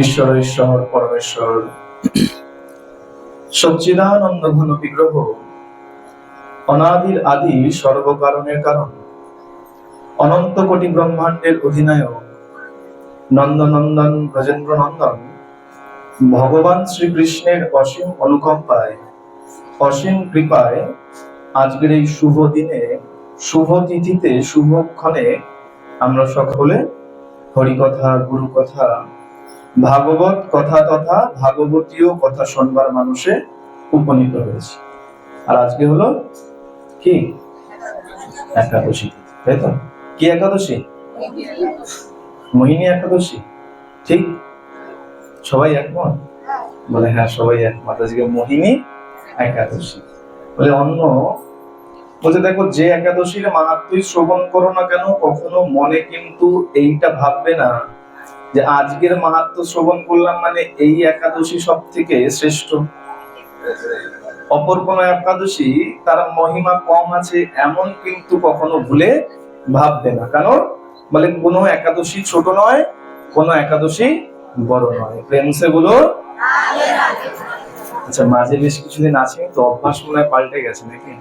ঈশ্বর ঈশ্বর পরমেশ্বর সচ্চিদানন্দ ঘন বিগ্রহ অনাদির আদি সর্বকারণের কারণ অনন্ত কোটি ব্রহ্মাণ্ডের অধিনায়ক নন্দনন্দন ব্রজেন্দ্র নন্দন ভগবান শ্রীকৃষ্ণের অসীম অনুকম্পায় অসীম কৃপায় আজকের এই শুভ দিনে শুভ তিথিতে শুভক্ষণে আমরা সকলে হরিকথা গুরুকথা ভাগবত কথা তথা ভাগবতীয় কথা শুনবার মানুষে উপনীত হয়েছে। আর আজকে হলো কি একাদশী, তাই তো? কি একাদশী? মোহিনী একাদশী, ঠিক? সবাই একমত? বলে হ্যাঁ, সবাই একমত। আজকে মোহিনী একাদশী। বলে অন্য বলছে, দেখো, যে একাদশীর মাহাত্ম্য শ্রবণ করো না কেন, কখনো মনে কিন্তু এইটা ভাববে না যে আজকের মাহাত্ম্য শ্রবণ করলাম মানে এই একাদশী সব থেকে শ্রেষ্ঠ। অপর কোন একাদশী তার মহিমা কম আছে এমন কিন্তু কখনো ভুলে ভাববে না। কারণ বলে কোন একাদশী ছোট নয়, কোন একাদশী বড় নয়। প্রেমসে বলো। আচ্ছা, মাঝে বেশ কিছুদিন আছে তো অভ্যাস মনে হয় পাল্টে গেছে নাকি?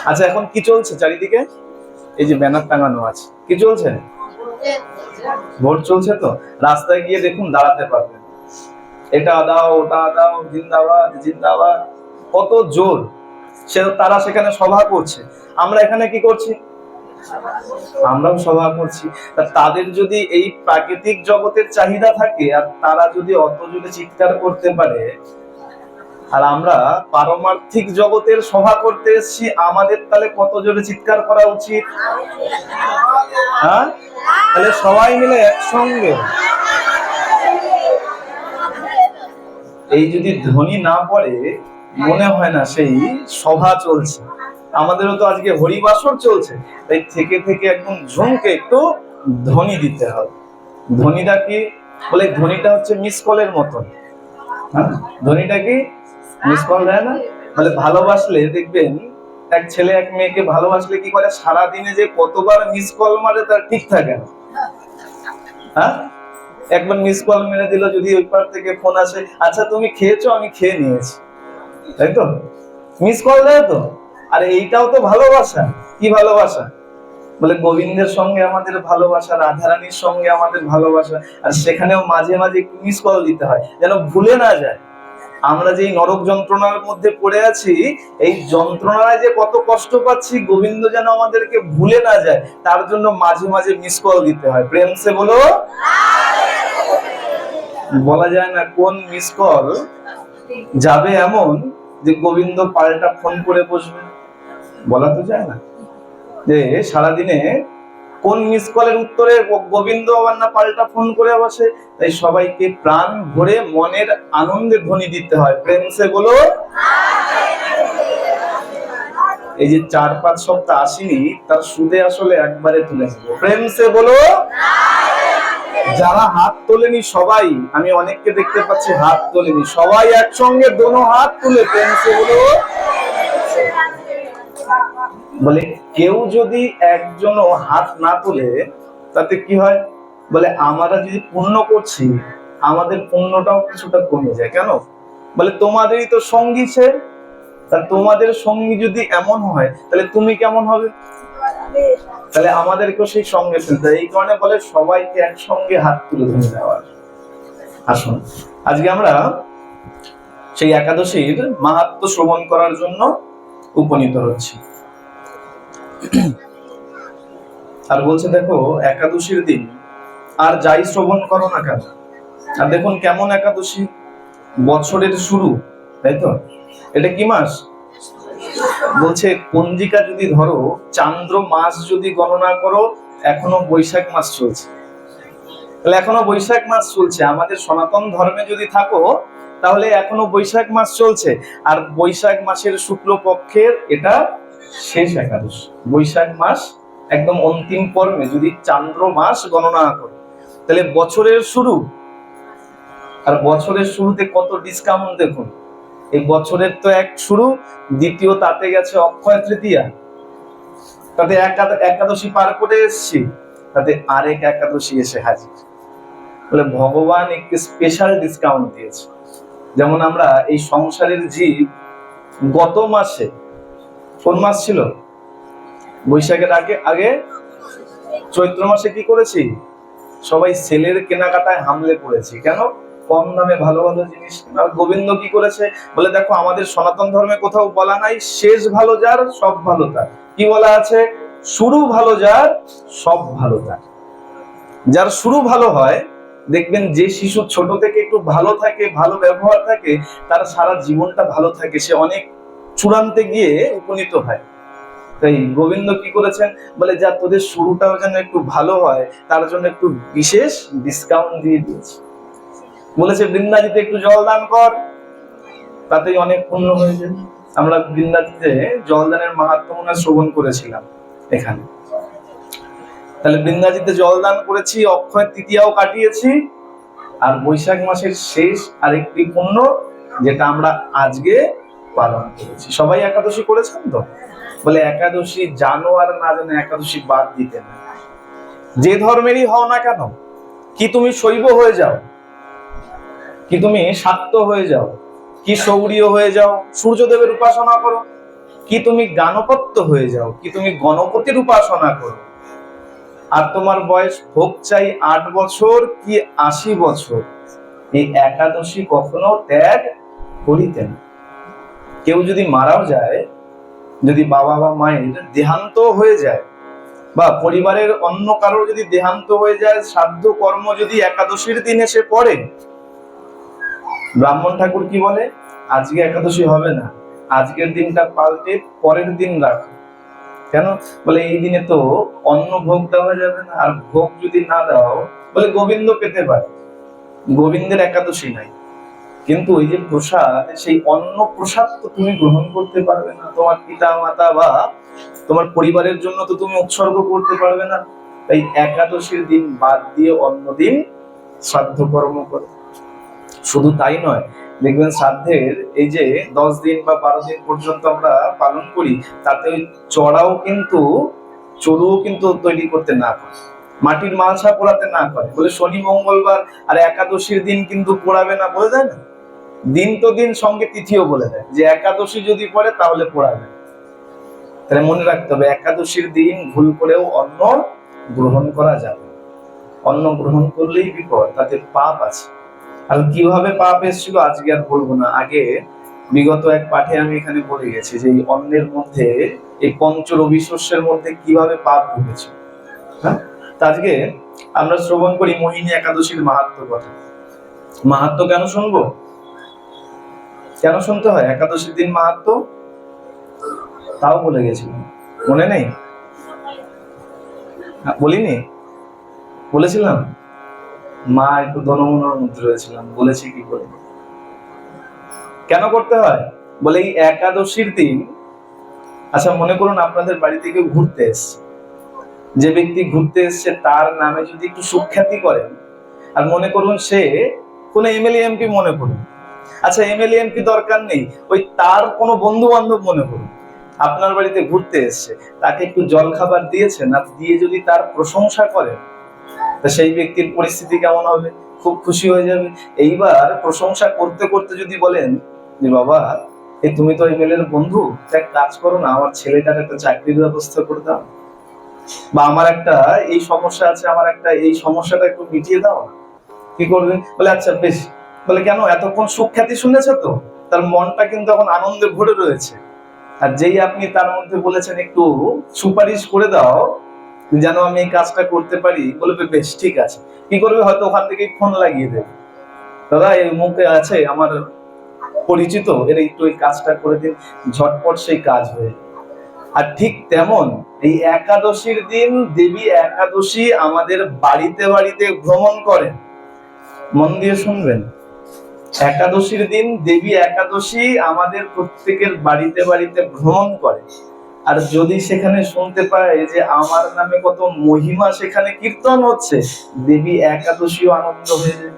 আচ্ছা, এখন কি চলছে চারিদিকে? এই যে ব্যানার টাঙানো আছে, কি চলছে? ভোট চলছে। তো রাস্তায় গিয়ে দেখুন, দাঁড়াতে পারবেন, এটা দাও ওটা দাও, জিন্দাবাদ জিন্দাবাদ, কত জোর। তারা সেখানে সভা করছে, আমরা এখানে কি করছি? আমরাও সভা করছি। তাদের যদি এই প্রাকৃতিক জগতের চাহিদা থাকে আর তারা যদি অত জোরে চিৎকার করতে পারে, আর আমরা পারমার্থিক জগতের সভা করতে এসেছি, আমাদের তাহলে কত জোরে চিৎকার করা উচিত? হ্যাঁ, তাহলে সবাই মিলে একসঙ্গে এই যদি ধ্বনি না পড়ে, মনে হয় না সেই সভা চলছে। আমাদেরও তো আজকে হরিবাসর চলছে, তাই থেকে থেকে একদম ঝুমকে একটু ধ্বনি দিতে হবে। ধ্বনিটা কি? বলে ধ্বনিটা হচ্ছে মিস কলের মতন। ধ্বনিটা কি? মিস কল দেয় না? বলে ভালোবাসলে দেখবেন, এক ছেলে এক মেয়েকে ভালোবাসলে কি করে, সারাদিনে যে কতবার মিস কল মারে তার ঠিক থাকে না। হ্যাঁ, একবার মিস কল মেরে দিল, যদি ওই পার থেকে ফোন আসে, আচ্ছা তুমি খেয়েছো? আমি খেয়ে নিয়েছি, তাই তো? মিস কল দেয় তো। আর এইটাও তো ভালোবাসা। কি ভালোবাসা? বলে গোবিন্দের সঙ্গে আমাদের ভালোবাসা, রাধারানীর সঙ্গে আমাদের ভালোবাসা, আর সেখানেও মাঝে মাঝে একটু মিস কল দিতে হয়, যেন ভুলে না যায়। আমরা যে নরক যন্ত্রণার মধ্যে পড়ে আছি, এই যন্ত্রণায় যে কত কষ্ট পাচ্ছি, গোবিন্দ যেন আমাদেরকে ভুলে না যায়, তার জন্য মাঝে মাঝে মিস কল দিতে হয়। প্রেমসে বলো। বলা যায় না কোন মিস কল যাবে এমন যে গোবিন্দ পাল্টা ফোন করে বসবে, বলা তো যায় না। যে সারাদিনে কোন মিস কলের উত্তরে গোবিন্দ আবার না পাল্টা ফোন করে বসে। তাই সবাইকে প্রাণ ভরে মনের আনন্দে ধ্বনি দিতে হয়। প্রেমসে বলো। এই যে 4-5 সপ্তাহ আসিনি, তার সুদে আসলে একবারে তুলে নেবো। প্রেমসে বলো। যারা হাত তোলেনি সবাই, আমি অনেককে দেখতে পাচ্ছি হাত তোলেনি, সবাই একসঙ্গে দোনো হাত তুলে প্রেমসে বলো। বলে কেউ যদি একজনও হাত না তুলে, তাতে কি হয়? বলে আমরা যদি পুণ্য করছি, আমাদের পুণ্যটাও কিছুটা কমে যায়। কেন? বলে তোমাদেরই তো সঙ্গী সে। তা তোমাদের সঙ্গী যদি এমন হয়, তাহলে তুমি কেমন হবে? তাহলে আমাদেরকেও সেই সঙ্গে ফেলতে। এই কারণে বলে সবাইকে একসঙ্গে হাত তুলে ধরে দেওয়ার। আসুন, আজকে আমরা সেই একাদশীর মাহাত্ম্য শ্রবণ করার জন্য উপনীত হচ্ছি। আর বলছে, দেখো, একাদশীর দিন আর যাই শ্রবণ করো না কেন, আর দেখুন কেমন একাদশী, বছরের শুরু, তাই তো? এটা কি মাস? বলছে পঞ্জিকা যদি ধরো, চান্দ্র মাস যদি গণনা করো, এখনো বৈশাখ মাস চলছে। তাহলে এখনো বৈশাখ মাস চলছে। আমাদের সনাতন ধর্মে যদি থাকো, তাহলে এখনো বৈশাখ মাস চলছে। আর বৈশাখ মাসের শুক্লপক্ষের এটা শেষ একাদশী। বৈশাখ মাস একদম অন্তিম পর্বে যদি চান্দ্র মাস গণনা করো, তাহলে বছরের শুরু। আর বছরের শুরুতে কত ডিসকাউন্ট দেখুন। এই বছরের তো এক শুরু, দ্বিতীয় তাতে গেছে অক্ষয় তৃতীয়া, তাতে একাদশী পার করে এসছি, তাতে আরেক একাদশী এসে হাজির। বলে ভগবান একটি স্পেশাল ডিসকাউন্ট দিয়েছে। যেমন আমরা এই সংসারের জীব গত মাসে, কোন মাস ছিল, বৈশাখের আগে আগে চৈত্র মাসে কি করেছি, সবাই সেলের কেনাকাটায় হামলে পড়েছি। কেন? কম দামে ভালো ভালো জিনিস। আর গোবিন্দ কি করেছে, বলে দেখো আমাদের সনাতন ধর্মে কোথাও বলা নাই শেষ ভালো যার সব ভালো তার, কি বলা আছে, শুরু ভালো যার সব ভালো তার। যার শুরু ভালো হয়, দেখবেন যে শিশু ছোট থেকে একটু ভালো থাকে, ভালো ব্যবহার থাকে, তার সারা জীবনটা ভালো থাকে, সে অনেক চূড়ান্তে গিয়ে উপনীত হয়। তাই গোবিন্দ কি করেছেন, বলে যা তোদের শুরুটাও যেন একটু ভালো হয়, তার জন্য একটু বিশেষ ডিসকাউন্ট দিয়ে দিয়েছে। বলেছে বৃন্দাজিতে একটু জল দান কর, তাতেই অনেক পুণ্য হয়ে যায়। আমরা বৃন্দাজিতে জলদানের মাহাত্ম্য শ্রবণ করেছিলাম এখানে। তাহলে বৃন্দাজিতে জলদান করেছি, অক্ষয় তৃতীয়াও কাটিয়েছি, আর বৈশাখ মাসের শেষ আরেকটি পুণ্য যেটা আমরা আজকে পালন করেছি। সবাই একাদশী করেছেন তো? বলে একাদশী জানো আর না জানো, একাদশী বাদ দিতে না। যে ধর্মেরই হও না কেন, কি তুমি শৈব হয়ে যাও, কি তুমি শাক্ত হয়ে যাও, কি সৌরীয় হয়ে যাও, সূর্যদেবের উপাসনা করো, কি তুমি গানপত্য হয়ে যাও, কি তুমি গণপতির উপাসনা করো, আর তোমার বয়স হোক চাই 8 বছর কি 80 বছর, এই একাদশী কখনো ত্যাগ করিতে না। কেউ যদি মারাও যায়, যদি বাবা বা মায়ের দেহান্ত হয়ে যায়, বা পরিবারের অন্য কারোর যদি দেহান্ত হয়ে যায়, শ্রাদ্ধ কর্ম যদি একাদশীর দিন এসে পড়ে, ব্রাহ্মণ ঠাকুর কি বলে, আজকে একাদশী হবে না, আজকের দিনটা পাল্টে পরের দিন রাখো। কেন? বলে এই দিনে তো অন্ন ভোগ দেওয়া যাবে না, আর ভোগ যদি না দাও, বলে গোবিন্দ পেতে পারে, গোবিন্দের একাদশী নাই, কিন্তু ওই যে প্রসাদ, সেই অন্ন প্রসাদ তো তুমি গ্রহণ করতে পারবে না, তোমার পিতা মাতা বা তোমার পরিবারের জন্য তো তুমি উৎসর্গ করতে পারবে না। তাই একাদশীর দিন বাদ দিয়ে অন্য দিন শ্রাদ্ধ কর্ম করে। শুধু তাই নয়, দেখবেন শ্রাদ্ধের এই যে 10 দিন বা 12 দিন পর্যন্ত আমরা পালন করি, তাতে ওই চড়াও কিন্তু, চড়ুও কিন্তু তৈরি করতে না করে, মাটির মালসা পোড়াতে না করে, বলে শনি মঙ্গলবার আর একাদশীর দিন কিন্তু পোড়াবে না, বলে দেয় না। দিন তো দিন, সঙ্গে তিথিও বলে দেয় যে একাদশী যদি পড়ে তাহলে পোড়াবে। তাহলে মনে রাখতে হবে, একাদশীর দিন ভুল করেও অন্ন গ্রহণ করা যাবে। অন্ন গ্রহণ করলেই বিপদ, তাতে পাপ আছে। আর কিভাবে পাপ এসেছিল আজকে আর বলবো না, আগে বিগত এক পাঠে আমি এখানে বলে গেছি যে এই অন্নের মধ্যে, এই পঞ্চ রবি শস্যের মধ্যে কিভাবে পাপ ঢুকেছে। হ্যাঁ, আজকে আমরা শ্রবণ করি মোহিনী একাদশীর মাহাত্ম্য কথা। মাহাত্ম্য কেন শুনবো, কেন শুনতে হয় একাদশীর দিন মাহাত্ম্য, তাও বলে গেছিলাম, মনে নেই? বলিনি? বলেছিলাম? মা একটু দনমনের মধ্যে রয়েছিলাম, বলেছি কি বলে। কেন করতে হয়, বলে এই একাদশীর দিন, আচ্ছা মনে করুন আপনাদের বাড়ি থেকে ঘুরতে এসছে, যে ব্যক্তি ঘুরতে এসছে তার নামে যদি একটু সুখ্যাতি করেন, আর মনে করুন সে কোন এমএলএ এমপি মনে করুন, আচ্ছা এমএলএ এমপি দরকার নেই, ওই তার কোনো বন্ধু বান্ধব মনে করুন আপনার বাড়িতে ঘুরতে এসছে, তাকে একটু জল খাবার দিয়েছেন, আর দিয়ে যদি তার প্রশংসা করেন, তা সেই ব্যক্তির পরিস্থিতি কেমন হবে, খুব খুশি হয়ে যাবে। এইবার প্রশংসা করতে করতে যদি বলেন যে বাবা এই তুমি তো এমএলএ এর বন্ধু, এক কাজ করো না, আমার ছেলেটার একটা চাকরির ব্যবস্থা করে দাও, বা আমার একটা এই সমস্যা আছে, আমার একটা এই সমস্যাটা একটু মিটিয়ে দাও, কি করবে, বলে আচ্ছা বেশ। বলে কেন, এতক্ষণ সুখ্যাতি শুনেছে তো, তার মনটা কিন্তু এখন আনন্দে ভরে রয়েছে। আর যেই আপনি তার মধ্যে বলেছেন একটু সুপারিশ করে দাও যেন আমি এই কাজটা করতে পারি, বলবে বেশ ঠিক আছে। কি করবে, হয়তো ওখান থেকে ফোন লাগিয়ে দেবে, দাদা এই মুখে আছে আমার পরিচিত, এর একটু এই কাজটা করে দিন, ঝটপট সেই কাজ হয়ে। আর ঠিক তেমন এই একাদশীর দিন দেবী একাদশী আমাদের বাড়িতে বাড়িতে ভ্রমণ করেন। মন দিয়ে শুনবেন, একাদশীর দিন দেবী একাদশী আমাদের প্রত্যেকের বাড়িতে বাড়িতে ভ্রমণ করে। আর যদি সেখানে শুনতে পায় যে আমার নামে কত মহিমা সেখানে কীর্তন হচ্ছে, দেবী একাদশীও আনন্দ হয়ে যায়।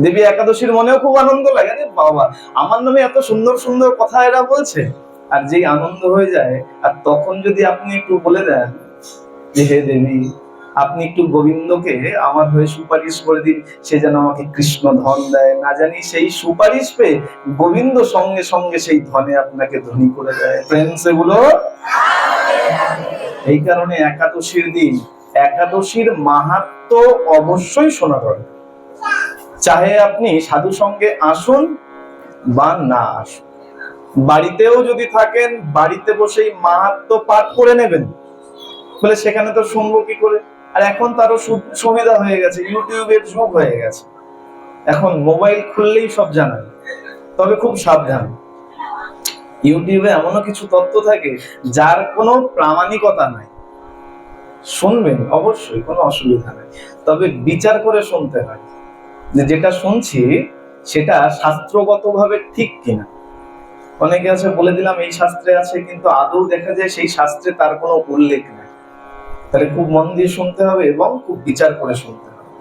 দেবী একাদশীর মনেও খুব আনন্দ লাগে, আরে বাবা আমার নামে এত সুন্দর সুন্দর কথা এরা বলছে, আর যেই আনন্দ হয়ে যায়। আর তখন যদি আপনি একটু বলে দেন যে হে দেবী আপনি একটু গোবিন্দকে আমার হয়ে সুপারিশ করে দিন, সে যেন আমাকে কৃষ্ণ ধন দেয়। না জানি সেই সুপারিশ পেয়ে গোবিন্দ সঙ্গে সঙ্গে সেই ধনে আপনাকে ধনী করে দেয়। ফ্রেন্ডস, এগুলো এই কারণে একাদশীর দিন একাদশীর মাহাত্ম্য অবশ্যই শোনা দরকার। চাহে আপনি সাধু সঙ্গে আসুন বা না আসুন, বাড়িতেও যদি থাকেন বাড়িতে বসেই মাহাত্ম্য পাঠ করে নেবেন। বলে সেখানে তো শুনবো কি করে? আর এখন তারও সুবিধা হয়ে গেছে, ইউটিউবের যুগ হয়ে গেছে, এখন মোবাইল খুললেই সব জানা। তবে খুব সাবধান, ইউটিউবে এমনও কিছু তথ্য থাকে যার কোনো প্রামাণিকতা নাই। শুনবেন অবশ্যই, কোনো অসুবিধা নেই, তবে বিচার করে শুনতে হয় যে যেটা শুনছি সেটা শাস্ত্রগতভাবে ঠিক কিনা। অনেকে আছে বলে দিলাম এই শাস্ত্রে আছে, কিন্তু আদৌ দেখা যায় সেই শাস্ত্রে তার কোনো উল্লেখ নেই। তাহলে খুব মন দিয়ে শুনতে হবে এবং খুব বিচার করে শুনতে হবে।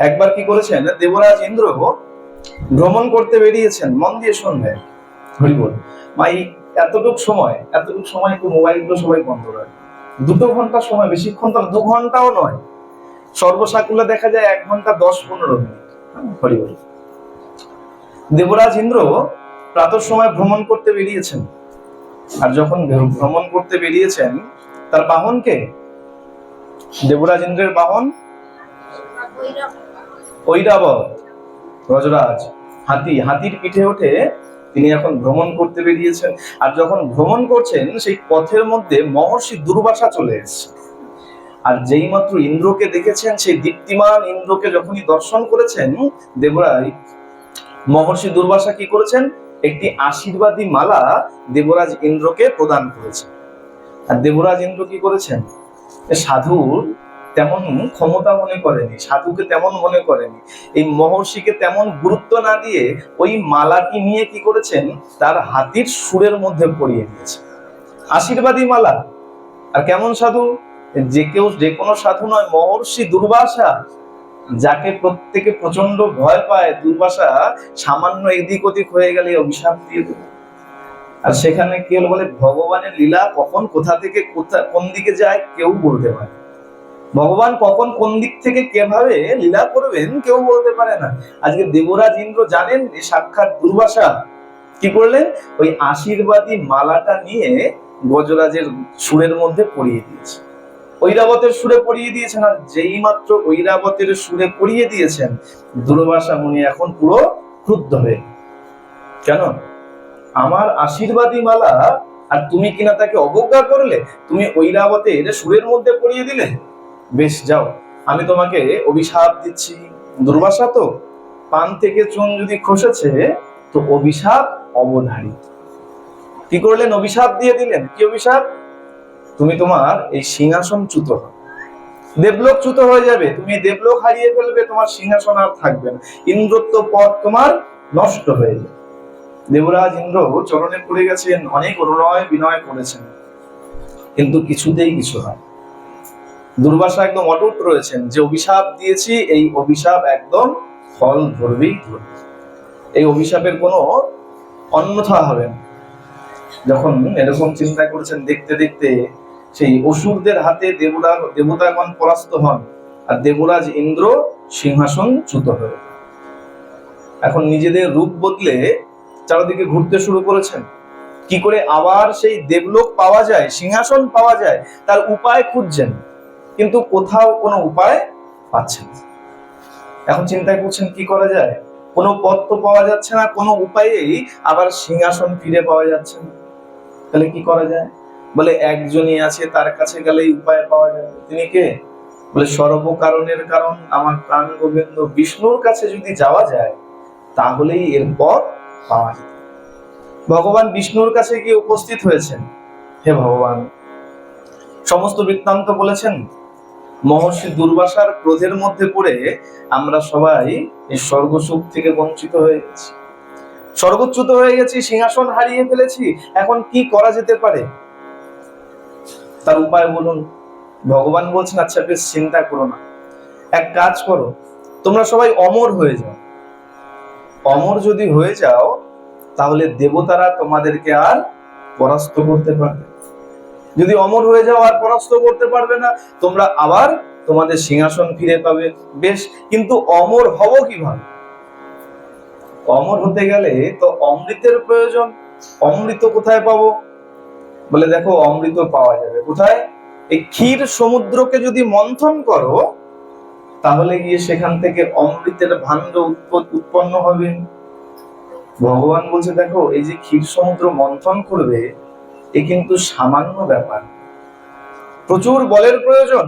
একবার কি করেছেন, দেবরাজ ইন্দ্র ভ্রমণ করতে বেরিয়েছেন, মন দিয়ে শুনবেন, হরি বল। মাই এতটুক সময় একটু মোবাইলগুলো সবাই বন্ধ রাখে। 2 ঘন্টা সময়, বেশিক্ষণ তো 2 ঘন্টাও নয়, সর্বসাকুল্যে দেখা যায় 1 ঘন্টা 10-15 মিনিট। হরি বল। দেবরাজ ইন্দ্র প্রাতঃ সময় ভ্রমণ করতে বেরিয়েছেন, আর যখন ভ্রমণ করতে বেরিয়েছেন তার বাহনকে, দেবরাজ ইন্দ্রের বাহন ঐরাবত, গজরাজ, হাতির পিঠে উঠে তিনি এখন ভ্রমণ করতে বেরিয়েছেন। আর যখন ভ্রমণ করছেন সেই পথের মধ্যে মহর্ষি দুর্বাসা চলে এসেছে। আর যেই মাত্র ইন্দ্রকে দেখেছেন, সেই দীপ্তিমান ইন্দ্রকে যখনই দর্শন করেছেন দেবরাজ, মহর্ষি দুর্বাসা কি করেছেন, একটি আশীর্বাদী মালা দেবরাজ ইন্দ্রকে প্রদান করেছেন। আর দেবরাজ ইন্দ্র কি করেছেন, সাধুর তেমন ক্ষমতা মনে করেনি, সাধুকে তেমন মনে করেনি, এই মহর্ষিকে তেমন গুরুত্ব না দিয়ে ওই মালাটি নিয়ে কি করেছেন, তার হাতির সুরের মধ্যে পরিয়ে দিয়েছে। আশীর্বাদী মালা। আর কেমন সাধু, যে কোনো সাধু নয়, মহর্ষি দুর্বাসা, যাকে প্রত্যেকে প্রচন্ড ভয় পায়। দুর্বাসা সামান্য এদিক ওদিক হয়ে গেলে অভিশাপ দিয়ে দেবে। আর সেখানে কি হলো বলে, ভগবানের লীলা কখন কোথা থেকে কোন দিকে যায় কেউ বলতে পারে। ভগবান কখন কোন দিক থেকে কিভাবে লীলা করবেন কেউ বলতে পারে না। আজকে দেবরাজ ইন্দ্র জানেন যে সাক্ষাৎ দুর্বাসা কি করলেন, ওই আশীর্বাদী মালাটা নিয়ে গজরাজের সুরের মধ্যে পরিয়ে দিয়েছে, ঐরাবতের সুরে পরিয়ে দিয়েছেন। আর যেই মাত্র ঐরাবতের সুরে পরিয়ে দিয়েছেন, দুর্বাসা মুনি এখন পুরো ক্রুদ্ধ হয়ে, কেন আমার আশীর্বাদী মালা আর তুমি কিনা তাকে অবজ্ঞা করলে, তুমি ঐরাবতের সুরের মধ্যে পরিয়ে দিলে। বেশ যাও, আমি তোমাকে অভিশাপ দিচ্ছি। দুর্বাসা তো পান থেকে চুন যদি খসেছে তো অভিশাপ অবধারিত। কি করলেন, অভিশাপ দিয়ে দিলেন। কি অভিশাপ, তুমি তোমার এই সিংহাসন চ্যুত হবে, দেবলোক চ্যুত হয়ে যাবে, তুমি দেবলোক হারিয়ে ফেলবে, তোমার সিংহাসন আর থাকবে না, ইন্দ্রত্ব পদ তোমার নষ্ট হয়ে যাবে। দেবরাজ ইন্দ্র চরণে পড়ে গেছেন, অনেক অনুনয় বিনয় করেছেন, কিন্তু কিছুতেই কিছু হয়। দুর্বাসা একদম অটুট রয়েছেন, যে অভিশাপ দিয়েছি এই অভিশাপ একদম ফল ধরবেই ধরবে, এই অভিশাপের কোনো অন্যথা হবে না। যখন এরকম চিন্তা করেছেন, দেখতে দেখতে সেই অসুরদের হাতে দেবতাগণ পরাস্ত হন, আর দেবরাজ ইন্দ্র সিংহাসন চ্যুত হয়ে, এখন নিজেদের রূপ বদলে চারিদিকে ঘুরতে শুরু করেছেন। কি করে আবার সেই দেবলোক পাওয়া যায়, সিংহাসন পাওয়া যায়, তার উপায় খুঁজছেন, কিন্তু কোথাও কোনো উপায় পাচ্ছেন না। এখন চিন্তা করছেন কি করা যায়, কোনো পথ তো পাওয়া যাচ্ছে না, কোনো উপায়েই আবার সিংহাসন ফিরে পাওয়া যাচ্ছে না। তাহলে কি করা যায়, বলে একজনই আছে, তার কাছে গেলেই উপায় পাওয়া যায়। তিনি কে, বলে সর্বকারণের কারণ আমার প্রাণ গোবিন্দ বিষ্ণুর কাছে যদি যাওয়া যায় তাহলেই এর পথ পাওয়া যায়। ভগবান বিষ্ণুর কাছে গিয়ে উপস্থিত হয়েছেন। হে ভগবান, সমস্ত বৃত্তান্ত বলেছেন, মহর্ষি দুর্বাসার ক্রোধের মধ্যে পড়ে আমরা সবাই এই স্বর্গসুখ থেকে বঞ্চিত হয়ে গেছি, স্বর্গচ্যুত হয়ে গেছি, সিংহাসন হারিয়ে ফেলেছি, এখন কি করা যেতে পারে, তার উপায় বলুন। ভগবান বলছেন, আচ্ছা বেশ, চিন্তা করো না, এক কাজ করো, তোমরা সবাই অমর হয়ে যাও। অমর যদি হয়ে যাও তাহলে দেবতারা তোমাদেরকে আর পরাস্ত করতে পারবে। যদি অমর হয়ে যাও আর পরাস্ত করতে পারবে না, তোমরা আবার তোমাদের সিংহাসন ফিরে পাবে। বেশ, কিন্তু অমর হব কিভাবে? অমর হতে গেলে তো অমৃতের প্রয়োজন। অমৃত কোথায় পাবো? বলে দেখো, অমৃত পাওয়া যাবে কোথায়? এই ক্ষীর সমুদ্রকে যদি মন্থন করো, তাহলে গিয়ে সেখান থেকে অমৃতের ভাণ্ড উৎপন্ন হবে। ভগবান বলছে দেখো, এই যে ক্ষীর সমুদ্র মন্থন করবে, এ কিন্তু সামান্য ব্যাপার, প্রচুর বলের প্রয়োজন।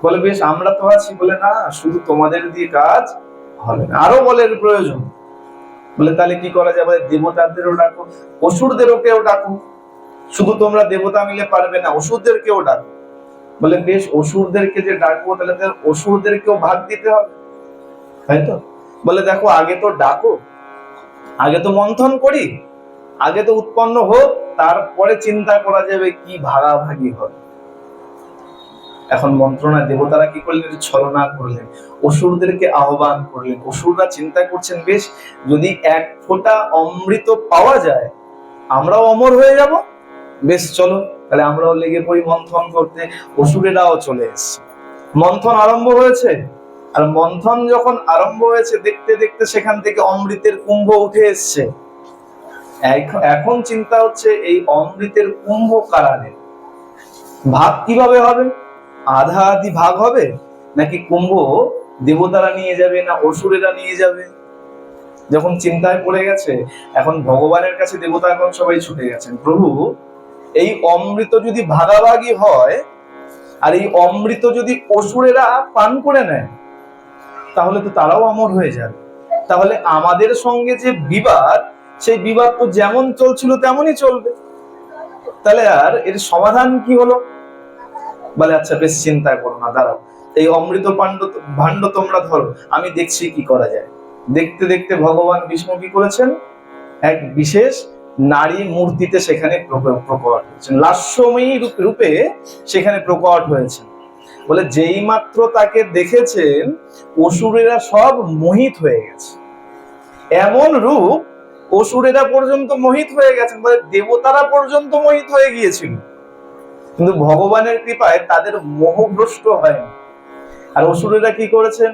বলে বেশ, আমরা তো আছি। বলে না, শুধু তোমাদের দিয়ে কাজ হবে না, আরো বলের প্রয়োজন। বলে তাহলে কি করা যাবে? দেবতাদেরও ডাকো, অসুরদেরও কেউ ডাকো। শুধু তোমরা দেবতা মিলে পারবে না, অসুরদেরকেও ডাকো। বলে বেশ, অসুরদেরকে যে ডাকবো, তাহলে অসুরদেরকেও ভাগ দিতে হবে, তাই তো? বলে দেখো, আগে তো ডাকো, আগে তো মন্থন করি, আগে তো উৎপন্ন হোক, তারপরে চিন্তা করা যাবে কি ভাগাভাগি হবে। এখন মন্ত্রণায় দেবতারা কি করলেন? ছলনা করলেন, অসুরদেরকে আহ্বান করলেন। অসুররা চিন্তা করছেন, বেশ, যদি এক ফোঁটা অমৃত পাওয়া যায়, আমরাও অমর হয়ে যাব। বেশ, চলো তাহলে আমরাও লেগে পড়ি মন্থন করতে। অসুরেরাও চলে এসছে, মন্থন আরম্ভ হয়েছে। আর মন্থন যখন আরম্ভ হয়েছে, দেখতে দেখতে সেখান থেকে অমৃতের কুম্ভ উঠে এসছে। এখন চিন্তা হচ্ছে, এই অমৃতের কুম্ভ কারানে ভাগ কিভাবে হবে? আধা আধি ভাগ হবে, নাকি কুম্ভ দেবতারা নিয়ে যাবে, না অসুরেরা নিয়ে যাবে? যখন চিন্তায় পড়ে গেছে, এখন ভগবানের কাছে দেবতাগণ সবাই ছুটে গেছেন। প্রভু, এই অমৃত যদি ভাগাভাগি হয়, আর এই অমৃত যদি অসুরেরা পান করে নেয়, তাহলে তো তারাও অমর হয়ে যাবে। তাহলে আমাদের সঙ্গে যে বিবাদ, সেই বিবাদ তো যেমন চলছিল তেমনই চলবে। তাহলে আর এর সমাধান কি হলো? বলে আচ্ছা বেশ, চিন্তা করো না, দাঁড়াও, এই অমৃত ভাণ্ড তোমরা ধরো, আমি দেখছি কি করা যায়। দেখতে দেখতে ভগবান বিষ্ণু কি করেছেন? এক বিশেষ নারী মূর্তিতে সেখানে প্রকট হয়েছেন, লাস্যময়ী রূপে সেখানে প্রকট হয়েছেন। বলে যেই মাত্র তাকে দেখেছেন, অসুরেরা সব মোহিত হয়ে গেছে। এমন রূপ, অসুরেরা পর্যন্ত মোহিত হয়ে গেছেন, বলে দেবতারা পর্যন্ত মোহিত হয়ে গিয়েছিল। কিন্তু ভগবানের কৃপায় তাদের মোহভ্রষ্ট হয়নি। আর অসুরেরা কি করেছেন?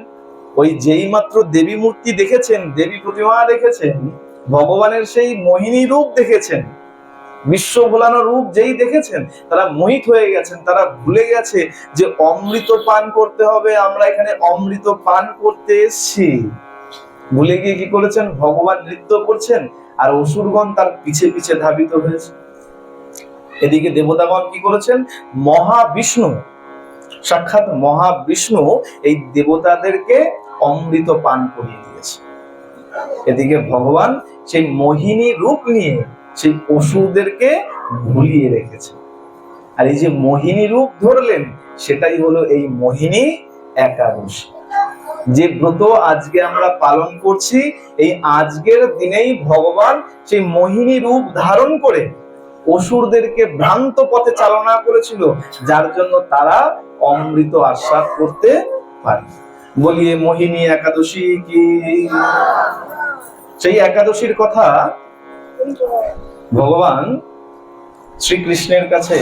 ওই যেই মাত্র দেবী মূর্তি দেখেছেন, দেবী প্রতিমা দেখেছেন, ভগবানের সেই মোহিনী রূপ দেখেছেন, বিশ্ব ভোলানো রূপ যেই দেখেছেন, তারা মোহিত হয়ে গেছেন। তারা ভুলে গেছে যে অমৃত পান করতে হবে, আমরা এখানে অমৃত পান করতে এসেছি। ভুলে গিয়ে কি করেছেন? ভগবান নৃত্য করছেন, আর অসুরগণ তার পিছে পিছে ধাবিত হয়েছে। এদিকে দেবতাগণ কি করেছেন? মহাবিষ্ণু, সাক্ষাৎ মহাবিষ্ণু এই দেবতাদেরকে অমৃত পান করিয়ে দিয়েছে। এদিকে ভগবান সেই মোহিনী রূপ নিয়ে সেই অসুরদেরকে ভুলিয়ে রেখেছে। আর এই যে মোহিনী রূপ ধরলেন, সেটাই হলো এই মোহিনী একাদশী, যে ব্রত আজকে আমরা পালন করছি। এই আজকের দিনেই ভগবান সেই মোহিনী রূপ ধারণ করে অসুরদেরকে ভ্রান্ত পথে চালনা করেছিল, যার জন্য তারা অমৃত আস্বাদ করতে পারে। বলিয়ে মোহিনী একাদশী কি। সেই একাদশীর কথা ভগবান শ্রীকৃষ্ণের কাছে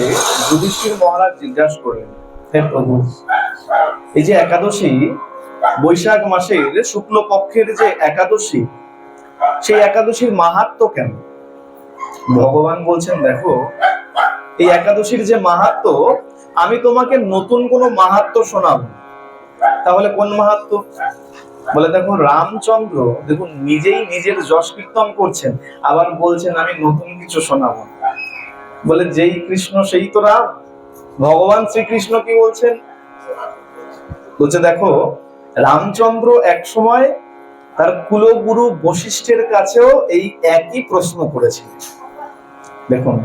যুধিষ্ঠির মহারাজ জিজ্ঞাসা করলেন, হে প্রভু, এই যে একাদশী, বৈশাখ মাসের শুক্ল পক্ষের যে একাদশী, সেই একাদশীর মাহাত্ম্য কেন? ভগবান বলছেন, দেখো, এই একাদশীর যে মাহাত্ম্য, আমি তোমাকে নতুন কোনো মাহাত্ম্য শোনাবো। তাহলে কোন মাহাত্ম্য? বলে দেখো, রামচন্দ্র দেখুন নিজেই নিজের যশ কীর্তন করছেন, আবার বলছেন আমি নতুন কিছু শোনাবো। বলে যেই কৃষ্ণ সেই তো রাম। ভগবান শ্রীকৃষ্ণ কি বলছেন? বলছে দেখো, রামচন্দ্র এক সময় তার কুলগুরু বশিষ্ঠের কাছেও এই একই প্রশ্ন করেছিলেন। দেখুন,